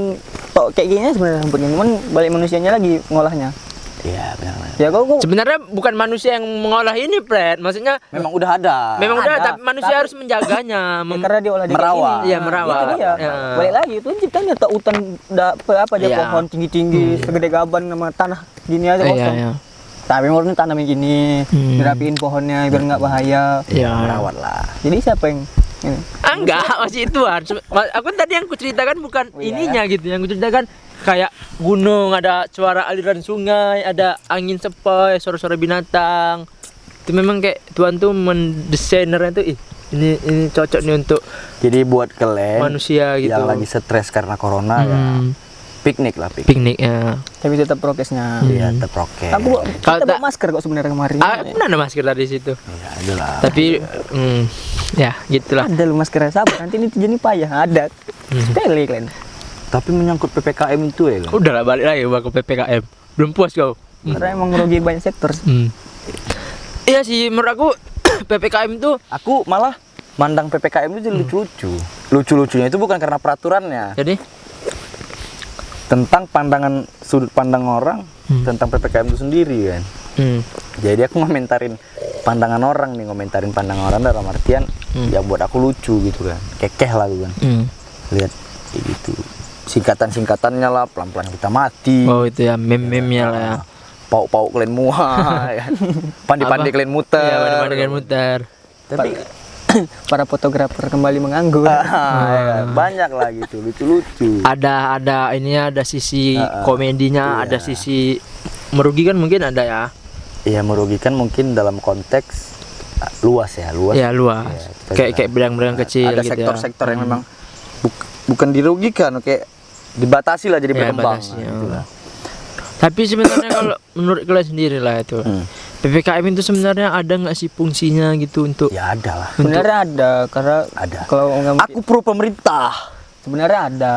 tok kayak gini sebenarnya rumputnya. Cuman balik manusianya lagi ngolahnya. Iya benar. Ya kau Sebenarnya bukan manusia yang mengolah ini Fred. Maksudnya Memang udah ada. memang udah ada, tapi manusia harus menjaganya. karena dia olah dia kayak merawat. gini. Iya, merawat. Itu dia. Ya. Balik lagi itu ciptanya tak hutan apa aja Iya. pohon tinggi-tinggi segede gaban sama tanah gini aja kosong. Iya. Tapi orang tanamin gini, dirapiin pohonnya biar nggak bahaya. Iya. Merawat lah. Jadi siapa yang ini? Enggak, masih Tuhan. Aku tadi yang kuceritakan bukan iya. ininya gitu. Yang kuceritakan kayak gunung, ada suara aliran sungai, ada angin sepoi, suara-suara binatang. Itu memang kayak Tuhan tuh mendesainernya tuh ini cocok nih untuk Jadi buat kalian manusia gitu. yang lagi stres karena corona ya piknik lah piknik. piknik ya. Tapi tetap prokesnya. Iya terprokes. Aku Kalau kita tak- bawa masker kok sebenarnya kemarin. Pernah ada masker tadi situ. Ya adalah. Tapi ya gitulah. Ada lu maskernya sabar nanti ini jadi payah ada. Sepele kalian. Tapi menyangkut PPKM itu ya kan. Udah lah balik lagi ke PPKM. Belum puas kau. Karena emang merugi banyak sektor. Iya sih menurut aku PPKM tuh Aku malah mandang PPKM itu jadi lucu-lucu. Lucu-lucunya itu bukan karena peraturannya, jadi tentang pandangan sudut pandang orang tentang PPKM itu sendiri kan. Jadi aku ngomentarin pandangan orang nih, ngomentarin pandangan orang dalam artian ya buat aku lucu gitu kan. Kekeh lah gitu kan. Lihat kayak gitu. Singkatan-singkatannya lah, pelan-pelan kita mati. Oh itu ya meme-memnya lah ya. Pauk-pauk kalian muah ya. Pandi-pandi Apa? kalian muter. Iya banding dengan muter. Tapi Para fotografer kembali menganggur. ya, banyak lah gitu, lucu-lucu. Ada ininya, ada sisi komedinya, Iya. ada sisi merugikan mungkin ada ya. Iya merugikan mungkin dalam konteks luas ya, luas. Ya luas. Iya, kita Kayak juga- bedang-bedang kecil Ada gitu sektor-sektor ya. yang memang bukan dirugikan, kayak dibatasi lah jadi Ya, berkembang. batasi, Nah, ya. itulah. Tapi sebenarnya kalau menurut kalian sendiri lah itu. PPKM itu sebenarnya ada nggak sih fungsinya gitu untuk Ya ada lah. Sebenarnya ada karena Ada. kalau nggak mungkin- Aku pro pemerintah. sebenarnya ada.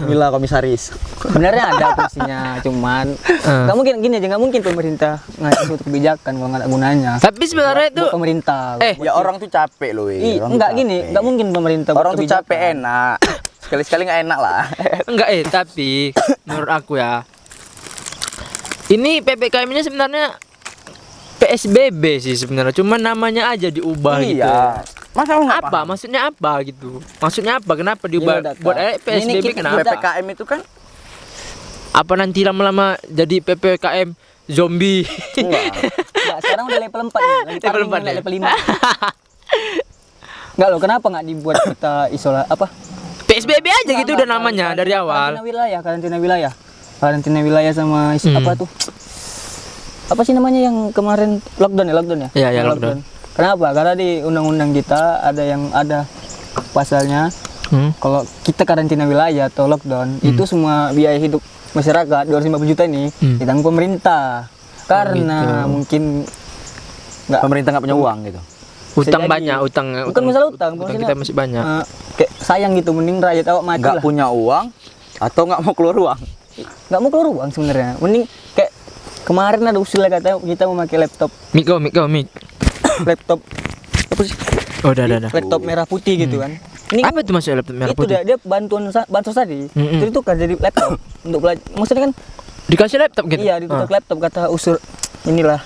Bila komisaris. Sebenarnya ada fungsinya, cuman nggak mungkin gini aja, nggak mungkin pemerintah ngasih suatu kebijakan kalau nggak ada gunanya. tapi sebenarnya itu Buat pemerintah. Ya orang tuh capek loh. Orang tuh Enggak gini, capek. nggak mungkin pemerintah buat Orang tuh kebijakan. capek enak. Sekali-sekali nggak enak lah. enggak tapi menurut aku ya ini PPKM ini sebenarnya PSBB sih sebenarnya, cuma namanya aja diubah gitu. Iya. Masa lu nggak Apa? paham? Maksudnya apa gitu? Maksudnya apa? Kenapa diubah? udah, Buat Kak. PSBB Ini kenapa? PPKM itu kan Apa nanti lama-lama jadi PPKM zombie? Enggak, sekarang udah level 4 nih. Lagi Level tarung 4 dengan ya? level 5. Enggak loh, kenapa nggak dibuat kita apa? PSBB aja gitu udah Enggak, namanya dari awal. Karantina wilayah. Karantina wilayah sama apa tuh? Apa sih namanya yang kemarin lockdown ya? Iya, ya, Yang lockdown. Kenapa? Karena di undang-undang kita ada pasalnya kalau kita karantina wilayah atau lockdown itu semua biaya hidup masyarakat 250 juta ini ditanggung pemerintah. Karena mungkin nggak pemerintah nggak punya uang gitu. Utang jadi. banyak, utang. Bukan masalah utang, Utang maksudnya, kita masih banyak. kayak sayang gitu, mending rakyat awak mati Nggak lah. punya uang atau nggak mau keluar uang. Nggak mau keluar uang sebenarnya. Mending kayak kemarin ada usul katanya kita memakai laptop Mik. apa sih? Oh, udah. Laptop merah putih gitu kan. Ini Apa itu maksudnya laptop merah itu putih? dia bantuan bansos tadi. Itu kan jadi laptop untuk belajar. Maksudnya kan Dikasih laptop gitu? iya ditukar laptop kata usul inilah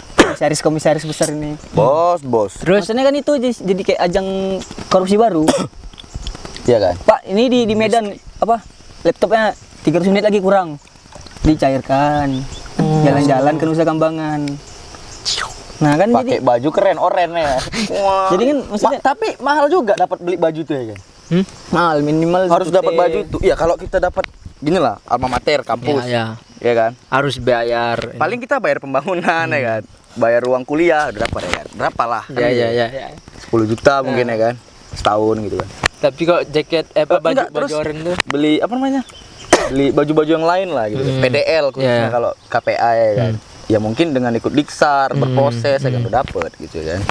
komisaris besar ini. Bos. Terus Maksudnya kan itu jadi kayak ajang korupsi baru. Iya kan? Pak, ini di Medan apa? Laptopnya 300 menit lagi kurang. Dicairkan. Jalan-jalan ke Nusa Kambangan. Nah, kan Pakai jadi baju keren oren ya. Wah. Jadi kan maksudnya- tapi mahal juga dapat beli baju tuh ya kan. mahal minimal Harus satu dapat T. baju tuh. Iya, kalau kita dapat gini lah, alma mater kampus. ya Ya kan? harus bayar. Paling kita bayar pembangunan ya kan. Bayar ruang kuliah berapa ya kan? Berapa lah? ya Kan ya gitu. ya, ya. 10 juta mungkin ya kan. Setahun gitu kan. Tapi kok jaket baju Enggak, baju terus oren tuh beli apa namanya? Beli baju-baju yang lain lah gitu. PDL khususnya Yeah. kalau KPA ya kan. Ya mungkin dengan ikut diksar, berproses ya kan udah dapet gitu ya kan.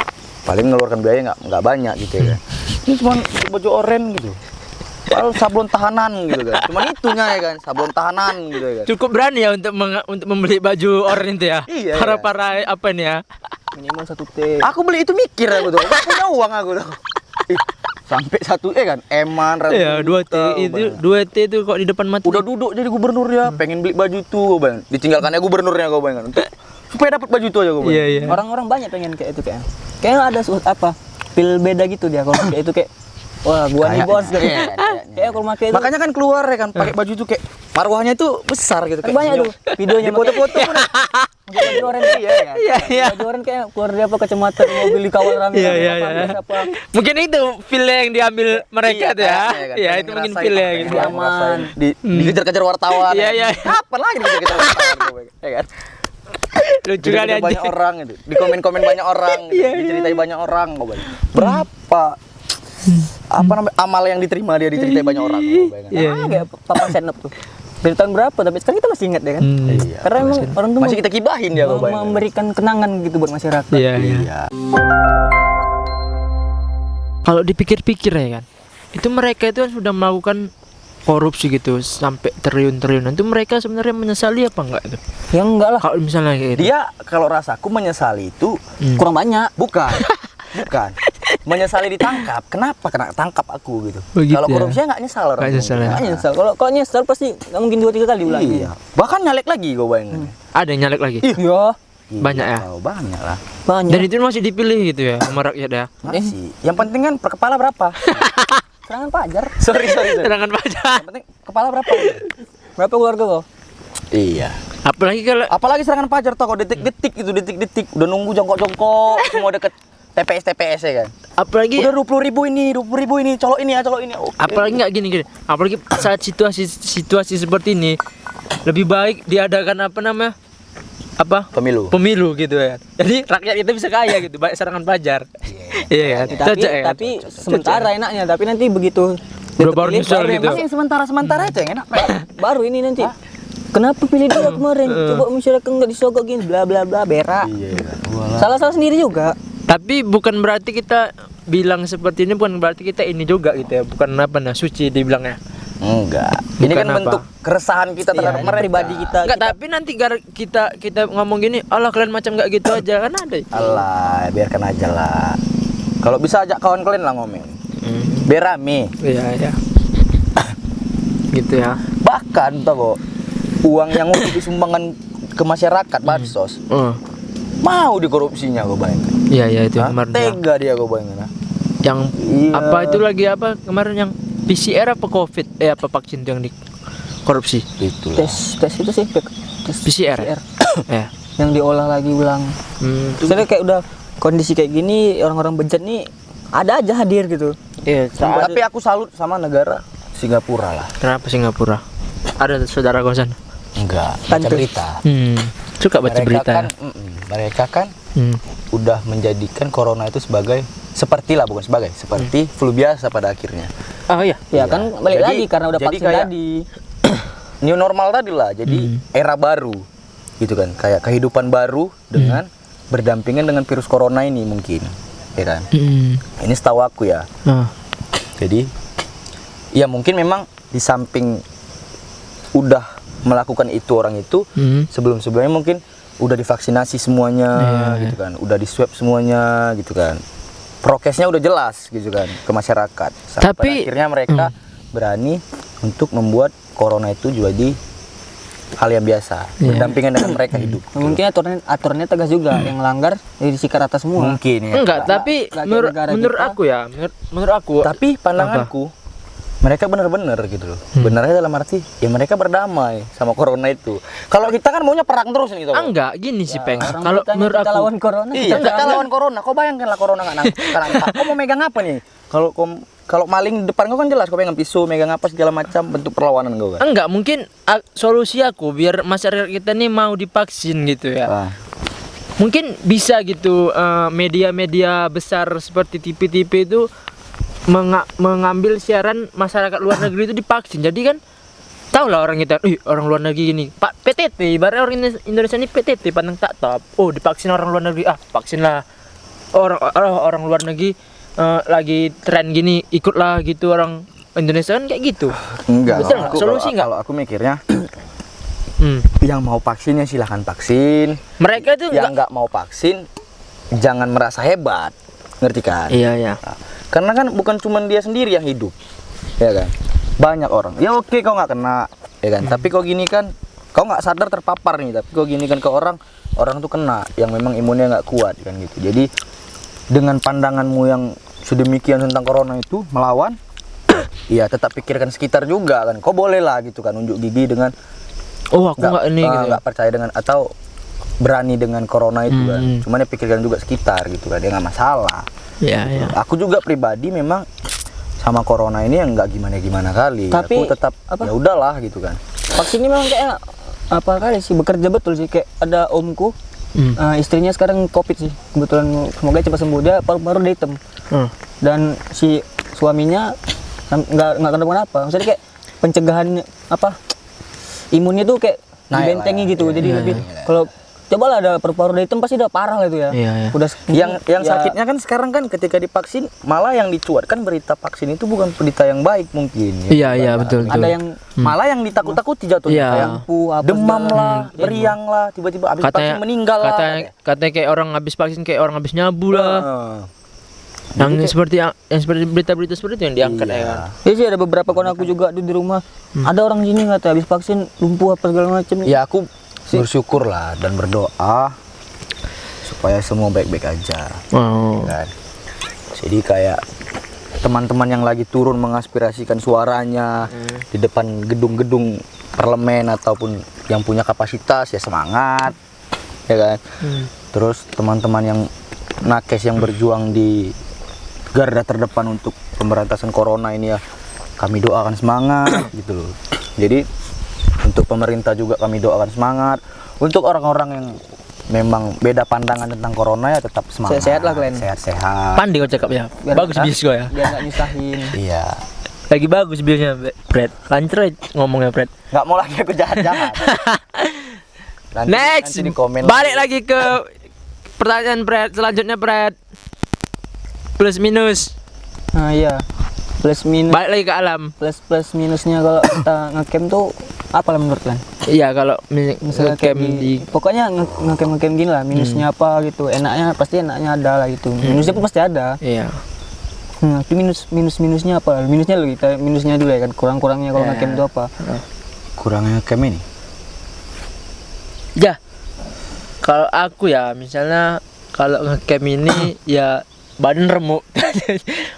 Paling ngeluarkan biaya nggak banyak gitu ya kan. Ini cuma baju oren gitu. Padahal sablon tahanan gitu kan. Cuman itunya ya kan, sablon tahanan gitu ya kan. cukup berani ya untuk untuk membeli baju oren itu ya. Iya, Para apa nih ya? Minimal 1 T. Aku beli itu mikir aku tuh, gak punya uang aku tuh. Ih, sampai 1 kan, eman Ya 2T itu 2T itu kok di depan mata. udah duduk jadi gubernur ya, pengen beli baju itu gue bayangin. Ditinggalkannya gubernurnya gue bayangin. Untuk supaya dapat baju itu aja gue bayangin. Iya iya. Orang-orang banyak pengen kayak itu kayaknya. Kayaknya ada apa? Pil beda gitu dia kalau kayak itu kayak wah, gua nih bos gitu. Kayak kalau pakai itu Makanya kan keluar ya kan, pakai baju itu kayak marwahnya itu besar gitu kan kayak banyak tuh videonya di foto-foto pun pakai baju oranye iya kan. Iya iya. baju oranye kayak keluar dia apa kacamata mobil dikawal rame Iya, iya, apa, iya. apa. Mungkin itu feel yang diambil mereka tuh ya. kayaknya kan. Iya, Pengen itu mungkin ngerasain feel apa ya yang gitu. dia Aman. ngerasain. Dikejar-kejar wartawan. Iya, ya. iya. Kapan lagi dikejar-kejar wartawan gue bayangin, ya kan? Lucu kali Dikejar banyak aja. orang itu, di komen-komen banyak orang, gitu. Diceritain banyak orang gue bayangin. Berapa apa namanya amal yang diterima dia diceritain banyak orang gue bayangin. Iya. Kayak papa senep tuh dari tahun berapa tapi sekarang kita masih ingat ya kan Iya. karena emang orang tuh Masih kita kibahin dia gue bayangin. memberikan kenangan gitu buat masyarakat. Iya iya. Iya. Kalau dipikir-pikir ya kan, itu mereka itu kan sudah melakukan korupsi gitu sampai triliun-triliunan. Itu mereka sebenarnya menyesali apa enggak itu? Ya enggak lah, Kalau misalnya kayak gitu. Dia kalau rasaku menyesali itu kurang banyak. bukan. Menyesali ditangkap. Kenapa kena tangkap aku gitu? Oh, gitu Kalau ya? korupsinya nggak nyesal orang. Nggak tuh. nyesal ya? Nggak nyesel. Kalau nyesel pasti nggak mungkin 2-3 kali ulangi. Iya. Bahkan nyalek lagi gue bayangin. Ada yang nyalek lagi. Iya. Banyak ya? Oh, banyak lah. Banyak. Dan itu masih dipilih gitu ya sama rakyat ya. Masih. Yang penting kan per kepala berapa? Serangan pajar. sorry. Serangan pajak. Yang penting kepala berapa? Berapa keluarga kau? Iya. Apalagi kalau Apalagi serangan pajar toko detik-detik itu detik-detik udah nunggu jongkok-jongkok semua deket TPS ya kan. apalagi Udah 20.000 ini, colok ini. Oke. apalagi nggak gini. Apalagi saat situasi seperti ini lebih baik diadakan apa namanya? Pemilu gitu ya. Jadi rakyat kita bisa kaya gitu, baik serangan pajar. Iya kan? Cocok ya kan? Tapi sementara enaknya, tapi nanti begitu Udah baru terpilih, nyesel baru gitu. Masih yang sementara aja yang enak. baru ini nanti. Kenapa pilih dia kemarin? Coba masyarakat nggak disogok gini, bla bla bla, berak. Iya. Salah sendiri juga. Tapi bukan berarti kita bilang seperti ini, bukan berarti kita ini juga gitu ya. Bukan apa nah suci dibilangnya. Enggak. Ini Bukan kan apa? bentuk keresahan kita terhadap Iya, mereka. pribadi kita. Enggak, tapi nanti kita ngomong gini, Allah kalian macam nggak gitu aja kan ada. Alah, biarkan aja lah. Kalau bisa ajak kawan kalian lah ngomong. Biar rame. Iya. Gitu ya. Bahkan tau kok, uang yang untuk disumbangkan ke masyarakat bansos mau dikorupsinya gue bayangin. Iya itu Hah? kemarin. Ya. Tega dia gue bayangin. Yang Iya. apa itu lagi apa kemarin yang PCR apa COVID apa vaksin itu yang dikorupsi? Itulah. Tes itu sih tes PCR. Ya. yang diolah lagi ulang. Soalnya kayak udah kondisi kayak gini orang-orang bejat nih ada aja hadir gitu. Iya. Tapi aku salut sama negara Singapura lah. Kenapa Singapura? Ada saudara kau sana? Enggak, baca Tante. berita. Suka baca berita. Kan, mereka kan udah menjadikan corona itu seperti flu biasa pada akhirnya. Oh iya. Ya kan balik lagi karena udah jadi vaksin kayak tadi. New normal tadi lah, jadi era baru gitu kan, kayak kehidupan baru dengan berdampingan dengan virus corona ini mungkin, ya kan? Ini setahu aku ya. Jadi ya mungkin memang di samping udah melakukan itu orang itu sebelumnya mungkin udah divaksinasi semuanya gitu kan, udah di swab semuanya gitu kan, prokesnya udah jelas gitu kan ke masyarakat. Sampai Tapi pada akhirnya mereka berani untuk membuat corona itu jadi hal yang biasa. Iya. Berdampingan dengan mereka hidup. Mungkin aturannya tegas juga, yang langgar jadi disikat rata semua. Mungkin ya. Enggak, tapi nggak kayak menurut negara menurut kita. aku ya, menurut aku Tapi pandanganku mereka benar-benar gitu loh. Benarnya dalam arti ya mereka berdamai sama corona itu. Kalau kita kan maunya perang terus nih, enggak gini sih, Peng. Orang Kalau kitanya menurut kita aku lawan corona. Iya, kita lawan corona. Kau bayangkanlah corona nggak nampak. Kau mau megang apa nih? Kalau maling di depan kau kan jelas kau pegang pisau, megang apa segala macam bentuk perlawanan kau kan. enggak, mungkin solusi aku biar masyarakat kita nih mau divaksin gitu ya. Ah. Mungkin bisa gitu media-media besar seperti TV-TV itu mengambil siaran masyarakat luar negeri itu divaksin. Jadi kan tahu lah orang kita, orang luar negeri gini, Pak PTT, ibaratnya orang Indonesia ini PTT pandang tak top. Oh, divaksin orang luar negeri, vaksin lah. Orang luar negeri lagi tren gini, ikutlah gitu orang Indonesia kan kayak gitu. Enggak. Betul nggak? Solusi nggak? Kalau aku mikirnya yang mau vaksin ya silahkan vaksin. Mereka itu Yang nggak mau vaksin jangan merasa hebat. Ngerti kan? Iya, iya. Nah, karena kan bukan cuma dia sendiri yang hidup, ya kan? Banyak orang. Ya oke kau nggak kena, ya kan? Tapi kau gini kan, kau nggak sadar terpapar nih. Tapi kau gini kan ke orang tuh kena, yang memang imunnya nggak kuat kan gitu. Jadi dengan pandanganmu yang sedemikian tentang corona itu melawan, ya tetap pikirkan sekitar juga kan. Kau boleh lah gitu kan, unjuk gigi dengan aku nggak ini gitu. nggak percaya dengan atau berani dengan corona itu kan. Cuman ya pikirkan juga sekitar gitu kan, dia nggak masalah. Iya, iya. Aku juga pribadi memang sama corona ini yang nggak gimana kali. Tapi, aku tetap ya udahlah gitu kan. Vaksin ini memang kayak apa kali sih, bekerja betul sih. Kayak ada omku, istrinya sekarang COVID sih. Kebetulan semoga cepat sembuh, dia paru-paru dia hitam. Dan si suaminya nggak kenapa-napa. Maksudnya kayak pencegahan apa? Imunnya tuh kayak Naik dibentengi lah ya. gitu. Iya, Jadi iya, lebih iya. kalau coba lah ada paru-paru dia hitam pasti udah parah lah itu ya. Iya, iya. Udah Yang ya, sakitnya kan sekarang kan ketika divaksin malah yang dicuatkan berita vaksin itu bukan berita yang baik mungkin. Iya, iya, betul. ada yang Malah yang ditakut-takuti jatuhnya Iya. kayak apa demam segala. lah, meriang lah, tiba-tiba habis vaksin meninggal lah. Katanya kayak orang habis vaksin kayak orang habis nyabu lah. Heeh. Yang seperti berita-berita seperti itu yang diangkat ya kan. Ya sih ada beberapa kawan aku juga di rumah. Ada orang sini kata habis vaksin lumpuh apa segala macam. Ya aku bersyukur lah dan berdoa supaya semua baik-baik aja. Wow. Kan? Jadi kayak teman-teman yang lagi turun mengaspirasikan suaranya di depan gedung-gedung parlemen ataupun yang punya kapasitas ya semangat, ya kan. Terus teman-teman yang nakes yang berjuang di garda terdepan untuk pemberantasan corona ini ya kami doakan semangat gitu loh. Jadi untuk pemerintah juga kami doakan semangat. Untuk orang-orang yang memang beda pandangan tentang corona ya tetap semangat. Sehat-sehat lah kalian. Sehat-sehat. Pandai kau cakap ya. Bagus bias kau ya. Biar nggak nyusahin. Iya. Lagi bagus biasnya, Fred. Lancar aja ngomongnya, Fred. Nggak mau lagi aku jahat-jahat. Next. Nanti di komen Balik lagi ke pertanyaan Fred. Selanjutnya Fred. Plus minus. Nah iya. Plus minus. Balik lagi ke alam. Plus minusnya kalau kita ngecamp tuh apa lah menurut kalian? Iya, kalau Misalnya camp kayak di pokoknya ngecamp gini lah, minusnya apa gitu. Enaknya pasti enaknya ada lah gitu. Minusnya pun pasti ada. iya. Tapi minusnya apa? Minusnya dulu kita minusnya dulu ya kan. Kurang-kurangnya kalau Ya. ngecamp itu apa? kurangnya camp ini. Ya. Kalau aku ya, misalnya kalau ngecamp ini ya badan remuk.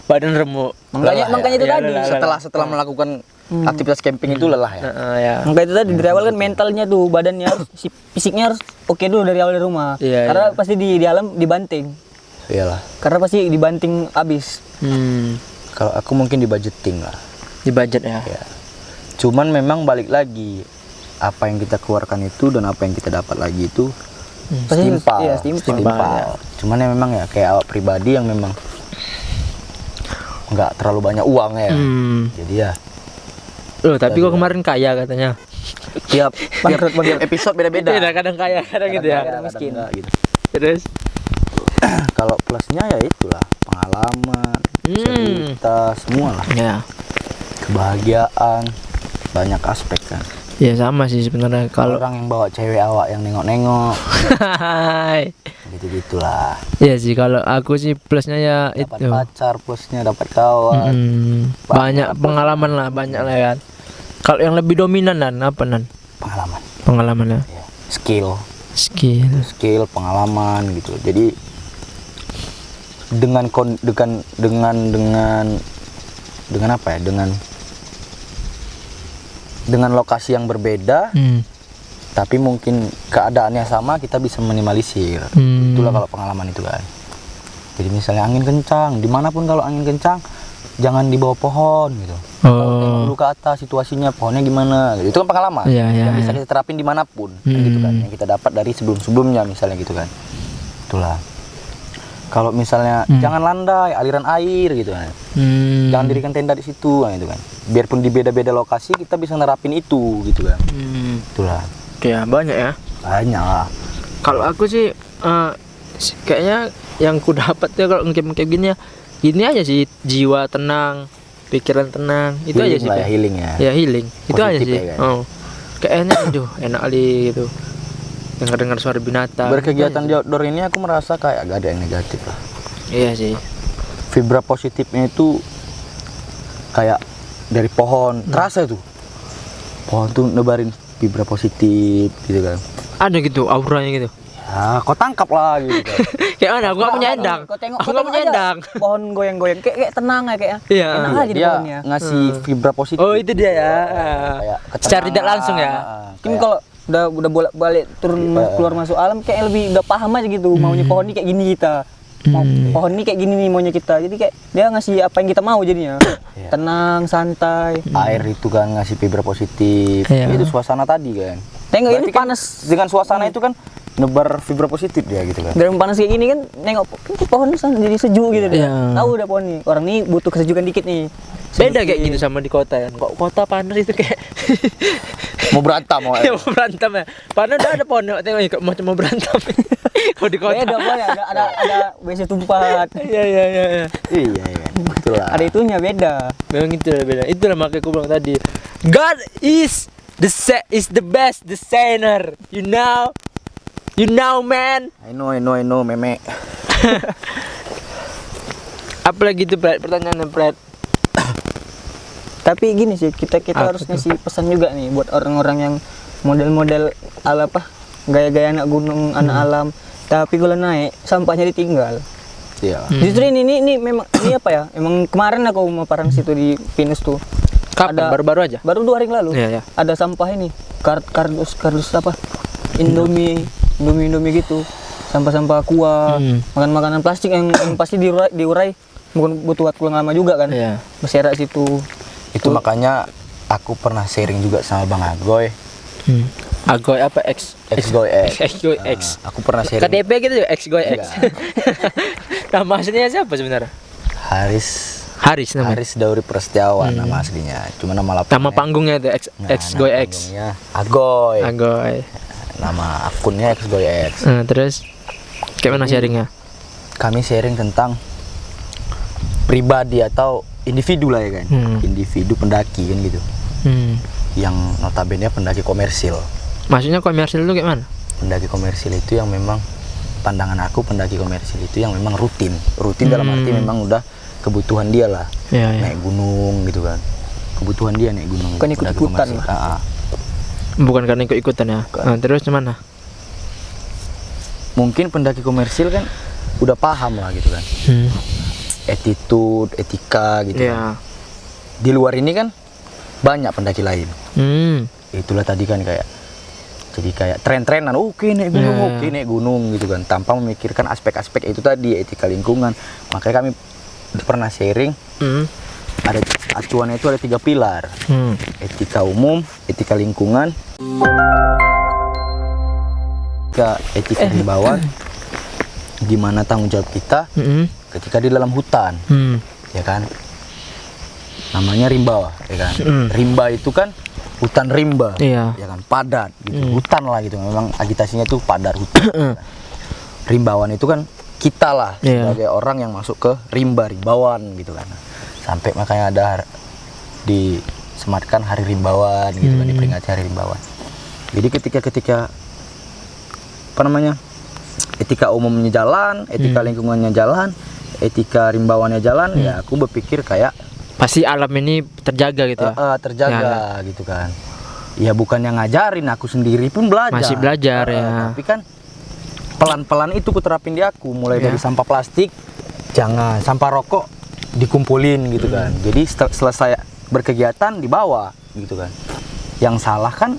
Badan remuk. Makanya itu Iya, tadi. lelah. Setelah melakukan aktivitas camping itu lelah ya. Ya. Maka itu tadi dari awal kan mentalnya tuh, badannya harus fisiknya harus oke dulu dari awal di rumah. Iya, Karena iya. pasti di alam dibanting. Iyalah. Karena pasti dibanting abis. Kalau aku mungkin di budgeting lah. Di budget ya. Ya. Cuman memang balik lagi apa yang kita keluarkan itu dan apa yang kita dapat lagi itu Pasti setimpal. iya, setimpal. Setimpal. Cuman ya memang ya kayak awak pribadi yang memang nggak terlalu banyak uang ya. Jadi ya Loh, tapi kok kemarin kaya katanya. tiap Bangkrut. episode beda-beda. Iya, kadang kaya, kadang gitu ya. Kadang miskin. Gitu. Terus Kalau plusnya ya itulah pengalaman, cerita, semua lah. ya. Kebahagiaan, banyak aspek kan. Ya sama sih sebenarnya kalau Orang yang bawa cewek awak yang nengok-nengok, gitu-gitulah. ya sih kalau aku sih plusnya ya Dapat itu. pacar, plusnya dapat kawan. Banyak pengalaman lah, banyak lah kan. Kalau yang lebih dominan apa nan? Pengalaman. Pengalaman ya. Ya, skill, pengalaman gitu. Jadi dengan apa ya? Dengan lokasi yang berbeda, tapi mungkin keadaannya sama, kita bisa minimalisir. Itulah kalau pengalaman itu kan. Jadi misalnya angin kencang, dimanapun kalau angin kencang, jangan di bawah pohon gitu. Tengok dulu ke atas situasinya, pohonnya gimana gitu. Itu kan pengalaman yang bisa kita terapin dimanapun kan, gitu kan, yang kita dapat dari sebelumnya misalnya gitu kan. Itulah. Kalau misalnya jangan landai aliran air gitu kan. Jangan dirikan tenda di situ kan, gitu kan. Biarpun di beda-beda lokasi kita bisa nerapin itu gitu kan. Itulah. Ya banyak ya. Banyak lah. Kalau aku sih kayaknya yang ku dapat ya kalau ngecamp gini ya, gini aja sih, jiwa tenang, pikiran tenang, itu Healing aja sih. lah ya, healing ya. Ya healing, itu aja Positif sih. ya kan? Oh, kayaknya aduh enak kali gitu. Dengar suara binatang. Berkegiatan Itu di aja outdoor ini aku merasa kayak gak ada yang negatif lah. sih. Iya sih. Vibra positifnya itu kayak dari pohon, terasa tuh. Pohon tuh nebarin vibra positif gitu kan. Ada gitu auranya gitu. Ya, kau tangkap lah gitu kan. Kayak mana? Aku nggak punya endang. Kau tengok, Aku nggak punya aja endang. pohon goyang-goyang kayak tenang ya kayak. Iya. Enak aja di Dia pohonnya. ngasih vibra positif. Oh itu dia ya. Kayak Secara tidak langsung ya. Mungkin kalau udah bolak-balik turun keluar masuk alam kayak lebih udah paham aja gitu maunya pohon ini kayak gini kita. Pohon ini kayak gini nih maunya kita. Jadi kayak dia ngasih apa yang kita mau jadinya. Tenang, santai. air itu kan ngasih vibra positif. Iya. Itu suasana tadi kan. Tengok ini Berarti kan panas. dengan suasana itu kan nebar vibra positif dia gitu kan. Dari panas kayak gini kan nengok pohon jadi sejuk gitu dia. Iya. Tahu udah pohon nih. Orang nih butuh kesejukan dikit nih. Beda kayak gitu sama di kota ya. Kok kota panas itu kayak Mau berantem mau. ya mau berantem ya. Padahal udah ada pohon tengok kok macam mau berantem. Kalau di kota. Beda boleh ada WC tumpah. Iya. Iya iya. Itulah. Ada itunya beda. Memang itu beda. Itulah makanya aku bilang tadi. God is the best designer. You know man. I know meme. Apalagi itu Brad, pertanyaannya Brad. Tapi gini sih kita Apa harus tuh? ngasih pesan juga nih buat orang-orang yang model-model ala apa gaya-gaya anak gunung anak alam tapi kalau naik sampahnya ditinggal. Iya. Justru ini memang ini apa ya? Emang kemarin aku maparan situ di Pinus tuh. Kapan? Baru-baru aja. Baru 2 hari yang lalu. Iya. Ada sampah ini. Kardus apa? Indomie gitu. Sampah-sampah aqua, makanan plastik yang pasti diurai bukan butuh waktu lama juga kan. Iya. Berserak situ. Itu makanya aku pernah sharing juga sama Bang Agoy. Agoy apa X? Xgoy X. Xgoy X. Aku pernah sharing. KTP gitu ya Xgoy X. Nama aslinya siapa sebenarnya? Haris namanya. Haris Dauri Prasetyawan nama aslinya. Cuma nama lapangnya. Nama panggungnya itu Xgoy nama X. panggungnya Agoy. Agoy. Nama akunnya Xgoy X. Terus kayak mana sharingnya? Kami sharing tentang pribadi atau individu lah ya kan. Individu pendaki kan gitu. Yang notabene pendaki komersil. Maksudnya komersil itu kayak mana? Pendaki komersil itu yang memang pandangan aku pendaki komersil itu yang memang rutin dalam arti memang udah kebutuhan dia lah. Iya. Naik gunung gitu kan. Kebutuhan dia naik gunung. Bukan pendaki ikut-ikutan komersil. Bukan karena ikut-ikutan ya. Terus gimana? Mungkin pendaki komersil kan udah paham lah gitu kan. Attitude, etika gitu kan. Di luar ini kan banyak pendaki lain. Itulah tadi kan kayak jadi kayak tren-trenan, oke naik gunung gitu kan, tanpa memikirkan aspek-aspek itu tadi, etika lingkungan. Makanya kami pernah sharing, ada acuannya itu ada 3 pilar, etika umum, etika lingkungan, etika himbauan, gimana tanggung jawab kita ketika di dalam hutan, ya kan, namanya rimba, ya kan, rimba itu kan hutan rimba, Iya. ya kan, padat gitu, hutan lah gitu, memang agitasinya tuh padat hutan. Rimbawan itu kan kita lah sebagai orang yang masuk ke rimbawan gitu kan, sampai makanya ada disematkan hari rimbawan gitu kan, diperingati hari rimbawan. Jadi ketika apa namanya, etika umumnya jalan, etika lingkungannya jalan, etika rimbawannya jalan, ya aku berpikir kayak pasti alam ini terjaga gitu ya. terjaga gitu kan. ya bukan yang ngajarin, aku sendiri pun belajar. Masih belajar ya. Tapi kan pelan-pelan itu kuterapin di aku, mulai Ya. dari sampah plastik, jangan sampah rokok dikumpulin gitu kan. Jadi selesai berkegiatan dibawa gitu kan. Yang salah kan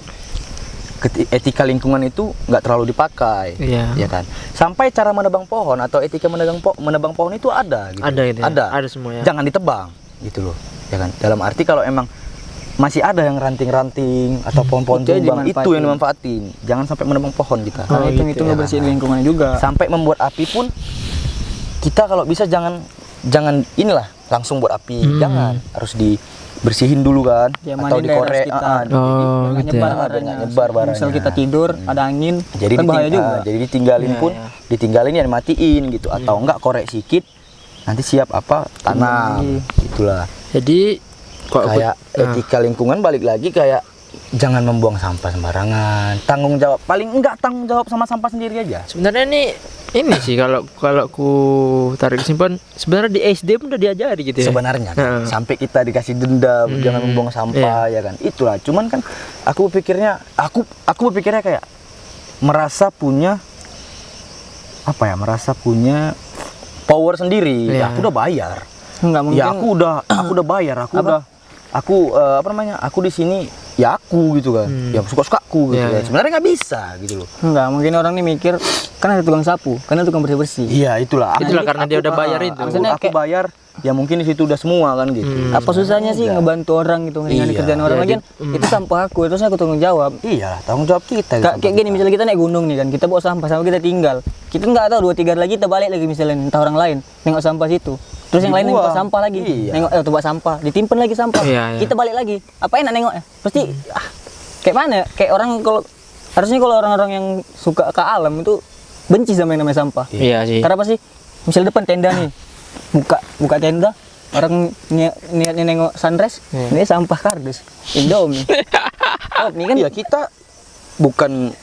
etika lingkungan itu nggak terlalu dipakai, Iya. ya kan. Sampai cara menebang pohon atau etika menebang pohon itu ada gitu. Ada gitu ya? Ada semua ya. Jangan ditebang gitu loh, ya kan. Dalam arti kalau emang masih ada yang ranting-ranting atau pohon-pohon Itu yang tumbang, itu dimanfaatin. yang dimanfaatin. Jangan sampai menebang pohon kita. Karena itu gitu ya ngebersihin kan. lingkungan juga. Sampai membuat api pun kita kalau bisa jangan inilah langsung buat api. Jangan, harus dibersihin dulu kan, Diamanin atau daerah dikorek. sekitar. Oh, Jangan gitu nyebar ya. barangnya. Nyebar barangnya. Misal kita tidur, ada angin, Jadi kan bahaya juga. jadi ditinggalin Iya, pun, iya. ditinggalin ya matiin gitu, atau enggak korek sedikit, nanti siap apa tanam, itulah. Jadi kok Kayak etika lingkungan balik lagi kayak jangan membuang sampah sembarangan, tanggung jawab, paling enggak tanggung jawab sama sampah sendiri aja. sebenarnya ini sih kalau ku tarik kesimpulan sebenarnya di SD pun udah diajari gitu ya. Sebenarnya Heeh. sampai kita dikasih dendam jangan membuang sampah ya kan, itulah. Cuman kan aku berpikirnya kayak merasa punya power sendiri. Iya. Aku udah bayar. Enggak mungkin. Ya aku udah bayar, aku di sini ya aku gitu kan. Ya suka-suka aku gitu Iya, kan. iya. Sebenarnya nggak bisa gitu loh. Enggak, mungkin orang nih mikir kan ada tukang sapu, kan ada tukang bersih-bersih. Iya, itulah. Itulah karena dia udah bayar itu. Maksudnya Aku kayak- bayar, ya mungkin di situ udah semua kan gitu. Apa susahnya sih ngebantu orang gitu, ngeringanin Iya. kerjaan orang Iya, lagi kan itu sampah aku, terus aku tanggung jawab. Iya, tanggung jawab kita. Kayak gini misalnya kita naik gunung nih kan, kita bawa sampah sama kita tinggal. Kita nggak tahu 2-3 hari lagi kita balik lagi misalnya entah orang lain nengok sampah situ. Terus yang lain Dibuang. nengok sampah lagi. Iya. Nengok tuh sampah, ditimpan lagi sampah. Iya, iya. Kita balik lagi. Apa enak nengoknya? Pasti kayak mana ya? Kayak orang harusnya kalau orang-orang yang suka ke alam itu benci sama yang namanya sampah. Iya sih. Karena apa sih? Misalnya depan tenda nih. Buka tenda, orang niatnya nengok sunrise, ini sampah kardus. Indomie. Oh, ini kan Iya, kita bukan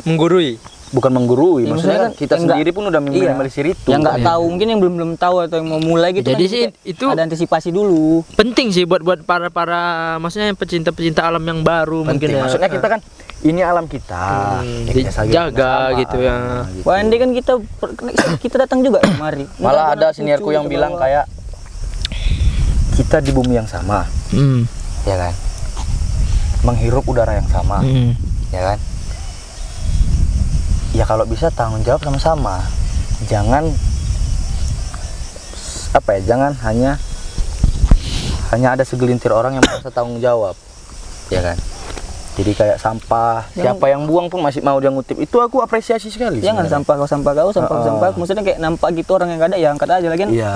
Menggurui. menggurui, Ya, maksudnya kan maksudnya kita kan sendiri pun udah iya. meminimalisir itu. yang nggak Iya. tahu, mungkin yang belum tahu atau yang mau mulai gitu. Jadi kan sih kita itu ada antisipasi dulu. penting sih buat para maksudnya pecinta alam yang baru mungkin Penting. ya. Maksudnya kita kan ini alam kita, ya kita saling dijaga bersama, gitu ya. gitu. Wah, ini kan kita datang juga kemari. Malah ada Anak seniorku cucu yang kita bilang bawa. kayak kita di bumi yang sama, Hmm. ya kan, menghirup udara yang sama, Hmm. ya kan. Ya kalau bisa tanggung jawab sama-sama, jangan jangan hanya ada segelintir orang yang merasa tanggung jawab, ya kan. Jadi kayak sampah, siapa yang buang pun masih mau dia ngutip, itu aku apresiasi sekali. Jangan sebenarnya. sampah kau, sampah aku. Maksudnya kayak nampak gitu orang yang nggak ada ya angkat aja lagi. Iya.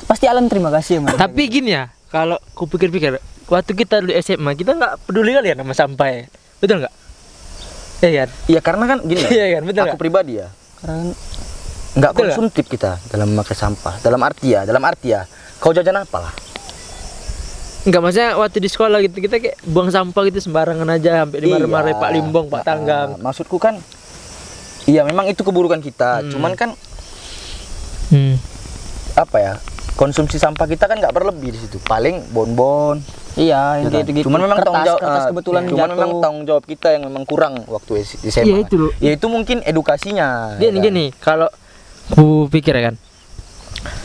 Pasti alam terima kasih sama dia. Tapi gini ya, kalau ku pikir-pikir, waktu kita dulu SMA kita nggak peduli kali ya sama sampah ya. Betul nggak? Iya kan? Iya karena kan gini ya, Iya kan, betul aku nggak? pribadi ya, Karena nggak Betul nggak? konsumtif kita dalam memakai sampah. Dalam arti ya, kau jajan apa lah? Enggak, maksudnya waktu di sekolah gitu kita kayak buang sampah gitu sembarangan aja sampai dimarahin Pak Limbong, Pak Tanggang. Maksudku kan, iya memang itu keburukan kita. Cuman kan konsumsi sampah kita kan nggak berlebih di situ. Paling bonbon. iya, ya intinya kan? itu gitu. Cuman memang tanggung jawab. kertas kebetulan cuman jatuh. memang tanggung jawab kita yang memang kurang waktu di SMA. Iya, itu loh. Ya itu mungkin edukasinya. Gini ya kan? gini, kalau ku pikir ya kan.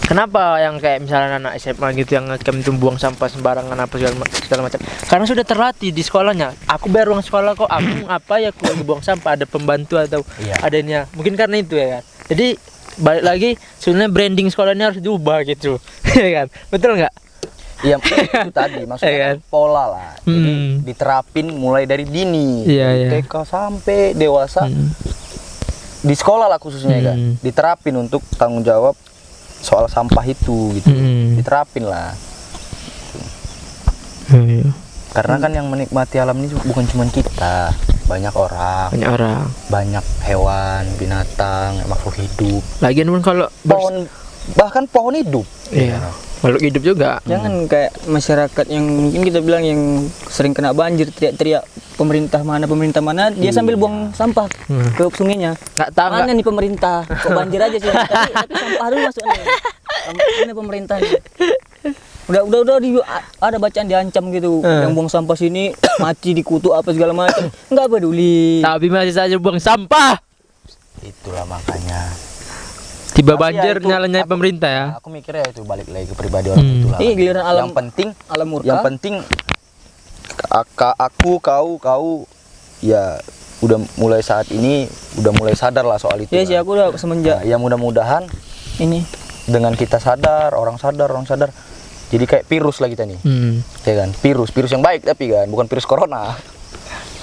Kenapa yang kayak misalnya anak SMA gitu yang ngecamp itu buang sampah sembarangan apa segala macam? Karena sudah terlatih di sekolahnya. Aku bayar uang sekolah kok, aku apa ya aku lagi buang sampah, ada pembantu atau Iya. adanya. Mungkin karena itu ya kan. Jadi balik lagi sebenarnya branding sekolahnya harus diubah gitu. Ya kan? Betul nggak? Iya itu tadi maksudnya Iya kan? pola lah. Jadi Hmm. diterapin mulai dari dini, Iya, dari iya. TK sampai dewasa. Di sekolah lah khususnya ya kan. Hmm. Diterapin untuk tanggung jawab soal sampah itu gitu. Hmm. Diterapin lah. Iya. Karena kan yang menikmati alam ini bukan cuma kita, banyak orang, Banyak orang. banyak hewan, binatang, makhluk hidup, Lagian pun kalau pohon, bahkan pohon hidup. iya, makhluk hidup juga. Jangan kayak masyarakat yang mungkin kita bilang yang sering kena banjir teriak-teriak pemerintah mana dia sambil buang sampah ke sungainya. Nggak tahu Mana nggak. nih pemerintah? Kok banjir aja sih? Tapi sampah dulu masuk nih. Ini pemerintah nih. ada bacaan diancam gitu. Yang buang sampah sini mati dikutuk apa segala macam. Enggak peduli. Tapi masih saja buang sampah. Itulah makanya. Tiba Tapi banjir itu nyalanya pemerintah ya. Aku mikirnya itu balik lagi ke pribadi orang itu lah. Iya, giliran alam- yang penting alam murka. Yang penting aku kau ya udah mulai saat ini udah mulai sadar lah soal itu. Iya sih, aku udah semenjak Ya mudah-mudahan ini dengan kita sadar, orang sadar. Jadi kayak virus lah kita nih. Ya kan? Virus yang baik tapi kan, bukan virus corona.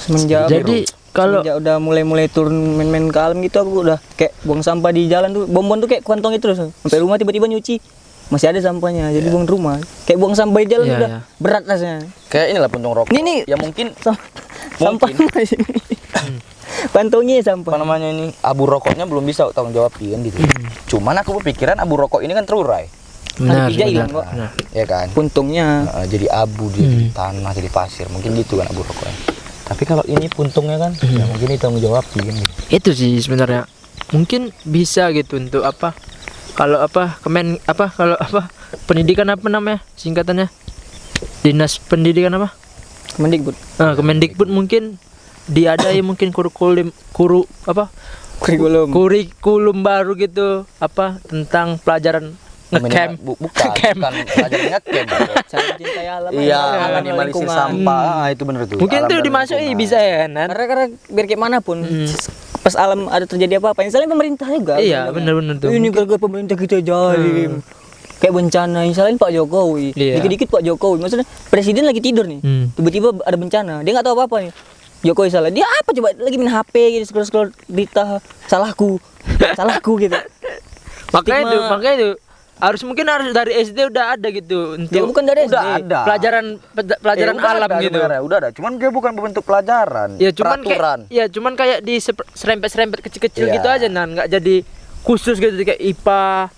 semenjak Jadi kalau semenjak udah mulai turun main-main ke alam gitu, aku udah kayak buang sampah di jalan tuh, bonbon tuh kayak kantong itu terus. Sampai rumah tiba-tiba nyuci masih ada sampahnya, jadi buang rumah. Kayak buang sampah di jalan Iya, udah iya. berat rasanya. Kayak inilah puntung rokok. Nih. Ya mungkin Sampah masih. Kantongnya sampah. apa namanya ini abu rokoknya belum bisa tanggung jawab kan gitu. Cuman aku berpikiran abu rokok ini kan terurai. benar, Ada tiga benar, hilang kok. benar. Ya kan? Puntungnya. Jadi abu di tanah, jadi pasir. Mungkin gitu kan abu rokoknya. Tapi kalau ini puntungnya kan, ya mungkin itu tanggung jawab kan gitu. Itu sih sebenarnya. Mungkin bisa gitu untuk apa? Kalau apa pendidikan apa namanya? Singkatannya? Dinas Pendidikan apa? Kemendikbud. Kemendikbud mungkin diadai mungkin kurikulum kurikulum baru gitu apa tentang pelajaran ngecamp. Bukan pelajaran ngecamp. Cara mencintai alam. Iya, alam, minimalisir lingkungan. sampah. Itu bener tuh. Mungkin Alam tuh dan dimasuki lingkungan. bisa ya Nan. Karena biar kayak manapun pas alam ada terjadi apa-apa, misalnya pemerintah juga. Iya, misalnya. bener-bener tuh. Ini gara-gara pemerintah kita zalim. Kayak bencana, misalnya Pak Jokowi. Iya. Dikit-dikit Pak Jokowi, maksudnya presiden lagi tidur nih. Tiba-tiba ada bencana, dia nggak tahu apa-apa nih. Jokowi salah. Dia apa coba lagi main HP gitu, scroll-scroll berita, salahku gitu. Makanya itu mungkin harus dari SD udah ada gitu Ya untuk bukan dari SD. Udah ada. pelajaran Udah alam ada gitu. sebenarnya, udah ada. Cuman dia bukan berbentuk pelajaran. Ya cuman peraturan. kayak di serempet kecil-kecil Iya. gitu aja Nan, nggak jadi khusus gitu kayak IPA,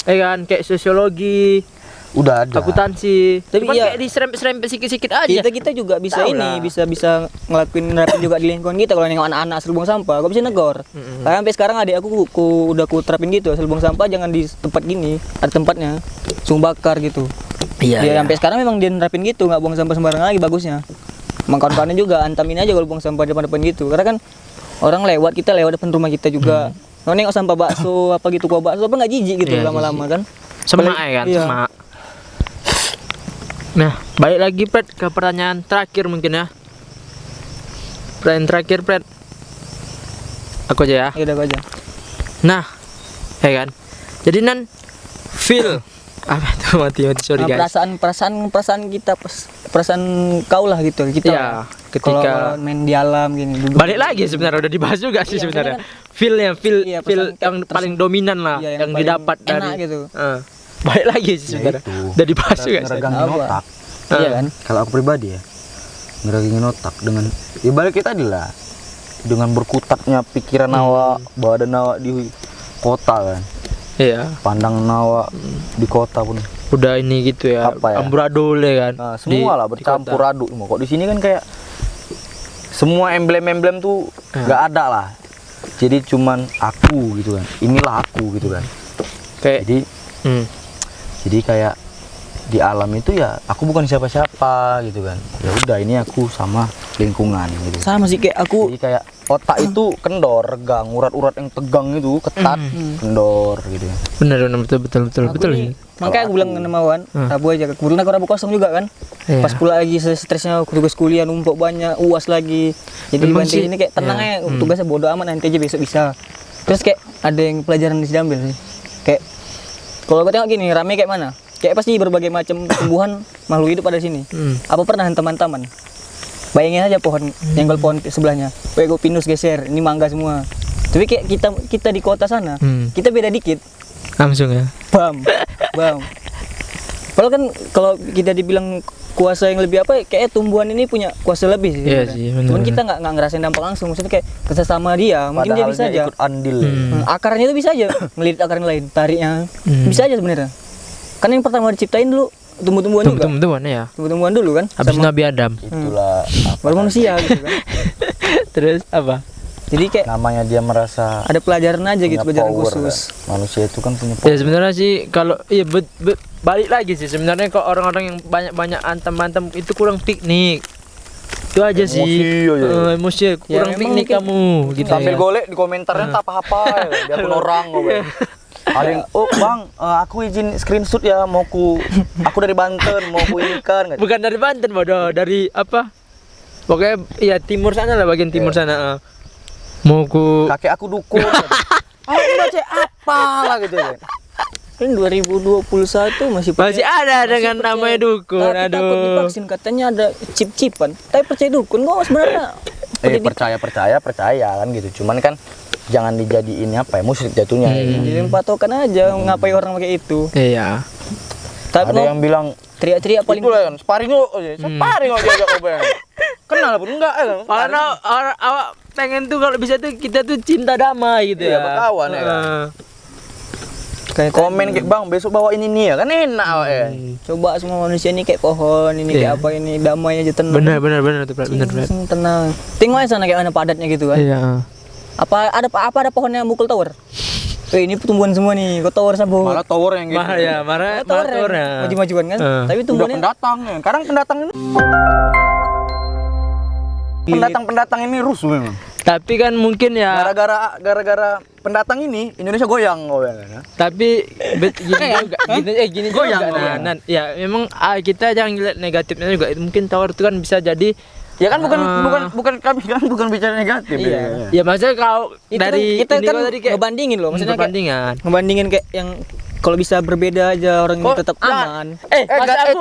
ya kan kayak sosiologi, Udah ada. akuntansi. Tapi Cuman iya. kayak di serempet sikit-sikit aja. Kita juga bisa Tahu ini, lah. bisa nerapin juga di lingkungan kita. Kalau nengok anak-anak asal buang sampah, aku bisa negor. Karena sampai sekarang adik aku udah terapin gitu, asal buang sampah jangan di tempat gini, ada tempatnya, sumber bakar gitu. Iya. Dia sampai sekarang memang dia nerapin gitu, nggak buang sampah sembarangan lagi bagusnya. Emang kawan-kawannya juga antamin aja kalau buang sampah depan-depan gitu. Karena kan orang lewat, kita lewat depan rumah kita juga. Kalau nengok sampah bakso apa gitu, kuah bakso apa nggak jijik gitu Iya, lama-lama kan. Semak ya kan, Iya. semak. Nah, balik lagi Pret ke pertanyaan terakhir mungkin ya. Pertanyaan terakhir Pret. Aku aja ya. Ya udah aku aja. Nah, ya kan. Jadi Nan feel apa tuh mati sorry Nah, guys. perasaan kita perasaan kau lah gitu kita. Iya, ketika- kalau main di alam gini duduk. Balik lagi sebenarnya udah dibahas juga sih Iya, sebenarnya. maksudnya Feel Iya, feel perasaan yang paling dominan lah Iya, yang yang paling didapat enak dari gitu. balik lagi sih sebenarnya. itu. Udah dibahas juga sih. Ngeregangin Apa? otak. Iya kan? Kalau aku pribadi ya, ngeregangin otak dengan ya balik kita tadi lah. Dengan berkutatnya pikiran awak, badan awak di kota kan. Iya. Pandang awak di kota pun. Udah ini gitu ya. Apa ya? Amburadul ya kan. Nah, semua lah di bercampur kota. aduk semua. Kok di sini kan kayak semua emblem-emblem tuh nggak ada lah. Jadi cuman aku gitu kan. Inilah aku gitu kan. Kayak Jadi hmm. jadi kayak di alam itu ya aku bukan siapa-siapa gitu kan. Ya udah ini aku sama lingkungan gitu. Sama sih kayak aku Jadi kayak otak itu kendor, regang, urat-urat yang tegang itu ketat, kendor gitu. benar betul aku sih. nih, makanya aku bilang sama Wan, Rabu aja. Kebetulan aku Rabu kosong juga kan. Iya. Pas pula lagi stresnya tugas kuliah numpuk banyak, UAS lagi. Jadi Memang banting sih, ini kayak tenang iya. aja, tugasnya bodo amat nanti aja besok bisa. Terus kayak ada yang pelajaran bisa diambil sih. Kayak kalau kau tengok gini, rame kayak mana? Kayak pasti berbagai macam tumbuhan makhluk hidup ada sini. Apa pernah teman-teman? Bayangin aja pohon, nyenggol pohon sebelahnya. Kayak pinus geser, ini mangga semua. Tapi kayak kita di kota sana, kita beda dikit. Langsung ya. Bam. Padahal kan kalau kita dibilang kuasa yang lebih apa, kayak tumbuhan ini punya kuasa lebih sih. Iya sebenarnya. sih, benar, Cuman benar. kita nggak ngerasain dampak langsung. Maksudnya kayak kerjasama dia, mungkin dia Padahal bisa aja. ikut andil. Akarnya itu bisa aja ngelilit akar yang lain, tariknya. Bisa aja sebenarnya. Kan yang pertama diciptain dulu tumbuh-tumbuhan juga. Tumbuh-tumbuhan ya. Tumbuh-tumbuhan dulu kan. Habis sama Nabi Adam. Itulah baru manusia gitu kan. Terus apa? Jadi kayak namanya dia merasa ada pelajaran aja gitu, punya pelajaran power, khusus. kan. Manusia itu kan punya Ya power. sebenarnya sih kalau iya balik lagi sih sebenarnya kok orang-orang yang banyak-banyak antem-antem itu kurang piknik. Itu aja sih. Emosi aja. Emosi kurang Ya, piknik memang kamu gitu. Sambil ya. golek di komentarnya tak apa-apa ya, biarpun orang ngobrol. Ada yang, oh bang, aku izin screenshot ya, aku dari Banten, mau ku ini kan. Bukan dari Banten bodoh, dari apa? Pokoknya ya timur sana lah, bagian timur sana. Mau ku Kakek aku dukun. Aku baca apa lah gitu ya. Kan 2021 masih masih ada dengan percaya. namanya dukun. Tapi takut Aduh. divaksin katanya ada chip-chipan. Tapi percaya dukun kok sebenarnya. Percaya kan gitu. Cuman kan jangan dijadiin apa ya, musyrik jatuhnya. Jadi patokan aja ngapain orang pakai itu. Iya. Tapi Ada yang bilang teriak-teriak paling itulah kan, sparring aja diajak ngobrol. Kenal pun enggak ya kan. Karena orang awak pengen tuh kalau bisa tuh kita tuh cinta damai gitu Iya, ya. berkawan ya kan. kayak Komen kayak bang besok bawa ini nih ya kan enak ya. coba semua manusia ini kayak pohon, ini Iya. kayak apa ini damai aja tenang. Benar tuh, Prat. Benar. Tenang. Tengok aja sana kayak mana padatnya gitu kan. Iya. Apa ada pohon yang mukul tower? ini tumbuhan semua nih, kok tower sabun. Malah tower yang gitu. Malah tower towernya. maju-majuan kan. Tapi Udah tumbuhannya pendatang ya. Sekarang pendatang ini rusuh memang. Tapi kan mungkin ya. Gara-gara pendatang ini Indonesia goyang kan. Tapi gini Goyang, juga goyang. Nan. Ya memang kita jangan lihat negatifnya juga. Mungkin tower itu kan bisa jadi Ya kan bukan kami kan bukan bicara negatif. Iya. ya maksudnya kalau itu dari kita ini kan kok tadi kayak ngebandingin loh, maksudnya kayak perbandingan. ngebandingin kayak yang kalau bisa berbeda aja orang ini tetap aman. Maksud aku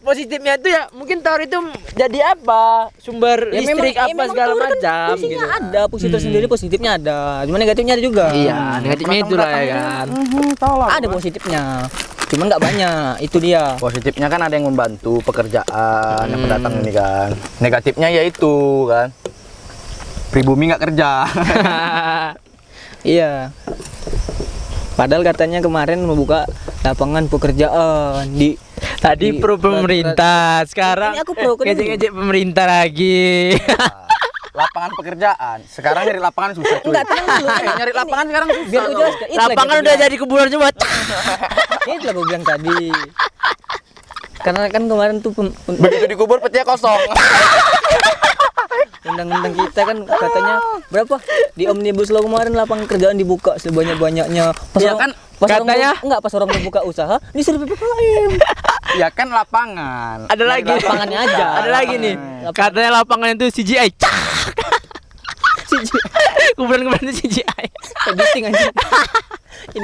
positifnya itu ya mungkin tower itu jadi apa? Sumber listrik apa memang segala tower kan macam fungsinya gitu. ada, fungsi tersendiri positifnya ada. Cuma negatifnya ada juga. Iya, negatifnya itulah ya kan. Ada positifnya. Cuman nggak banyak, itu dia. Positifnya kan ada yang membantu pekerjaan yang pendatang ini kan. Negatifnya ya itu kan. Pribumi nggak kerja. Iya. Padahal katanya kemarin membuka lapangan pekerjaan di Tadi pro pemerintah, sekarang Ini aku pro kan ini. ngejek-ngejek pemerintah lagi. Lapangan pekerjaan. Sekarang nyari lapangan susah cuy. Enggak, tenang dulu. Nyari lapangan sekarang susah. Biar aku jelaskan. Itu lagi Lapangan aku udah bilang. jadi kuburan semua. Itu lah gue bilang tadi. Karena kan kemarin tuh Begitu dikubur petinya kosong. undang-undang kita kan katanya berapa di Omnibus Law kemarin lapangan kerjaan dibuka sebanyak-banyaknya. Ya kan, katanya- pas orang mau buka usaha disuruh PPKM. Ya kan lapangan. Ada lagi lapangannya aja. Ada lagi nih. Katanya lapangan itu CGI. Kuburan-kuburan itu CGI. Editing anjing.